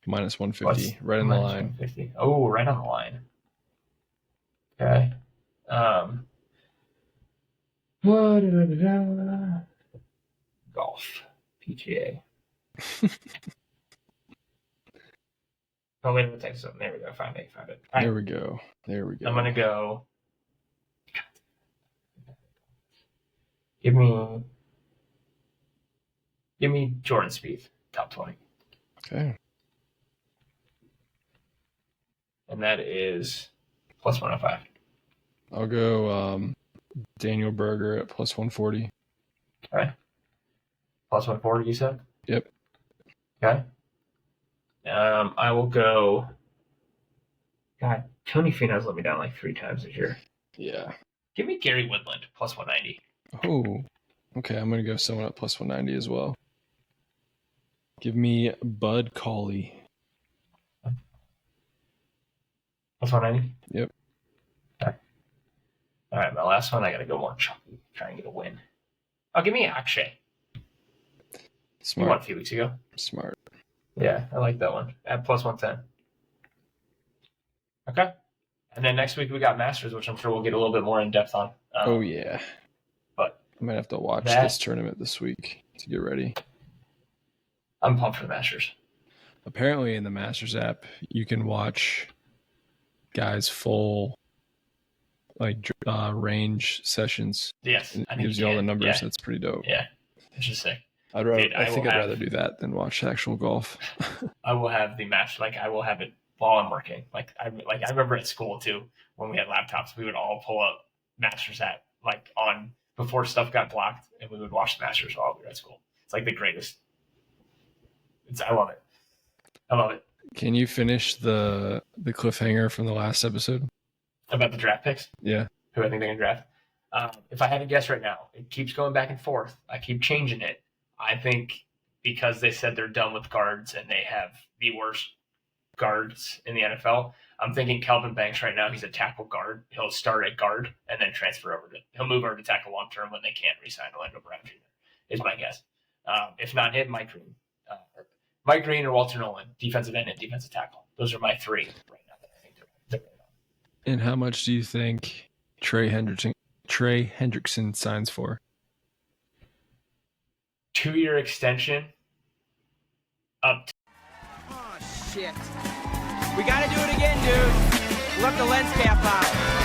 Minus 150. Right on the line. 150. Oh, right on the line. Okay. Golf. PGA. Oh, wait, let me take something. There we go. Found it. All right. There we go. I'm going to go. Give me Jordan Spieth, top 20. Okay. And that is plus 105. I'll go Daniel Berger at plus 140. All right. Plus 140, you said? Yep. Okay. I will go. God, Tony Finau's let me down like 3 times this year. Yeah. Give me Gary Woodland, plus 190. Oh, okay. I'm going to go someone at plus 190 as well. Give me Bud Cauley. Plus 190? Yep. Okay. All right, my last one, I got to go more chunky. Try and get a win. Oh, give me Akshay. Smart. You won a few weeks ago. Smart. Yeah, I like that one. At plus 110. Okay. And then next week we got Masters, which I'm sure we'll get a little bit more in depth on. Oh, yeah. But I might have to watch this tournament this week to get ready. I'm pumped for the Masters. Apparently in the Masters app, you can watch guys' full range sessions. Yes. It gives you all the numbers. Yeah. That's pretty dope. Yeah. It's just sick. I think I'd rather do that than watch actual golf. I will have the match. I will have it while I'm working. Like I remember at school too, when we had laptops, we would all pull up Masters at like on before stuff got blocked, and we would watch the Masters while we were at school. It's like the greatest. I love it. I love it. Can you finish the cliffhanger from the last episode about the draft picks? Yeah, who I think they can draft. If I had to guess right now, it keeps going back and forth. I keep changing it. I think because they said they're done with guards and they have the worst guards in the NFL, I'm thinking Kelvin Banks right now. He's a tackle guard. He'll start at guard and then transfer over to. He'll move over to tackle long term when they can't re-sign Orlando Brown Jr. Is my guess. If not him, Mike Green. Mike Green or Walter Nolan, defensive end and defensive tackle. Those are my three right now that I think they're right on. And how much do you think Trey Hendrickson signs for? 2-year extension. Up. Oh shit! We gotta do it again, dude. Left the lens cap out.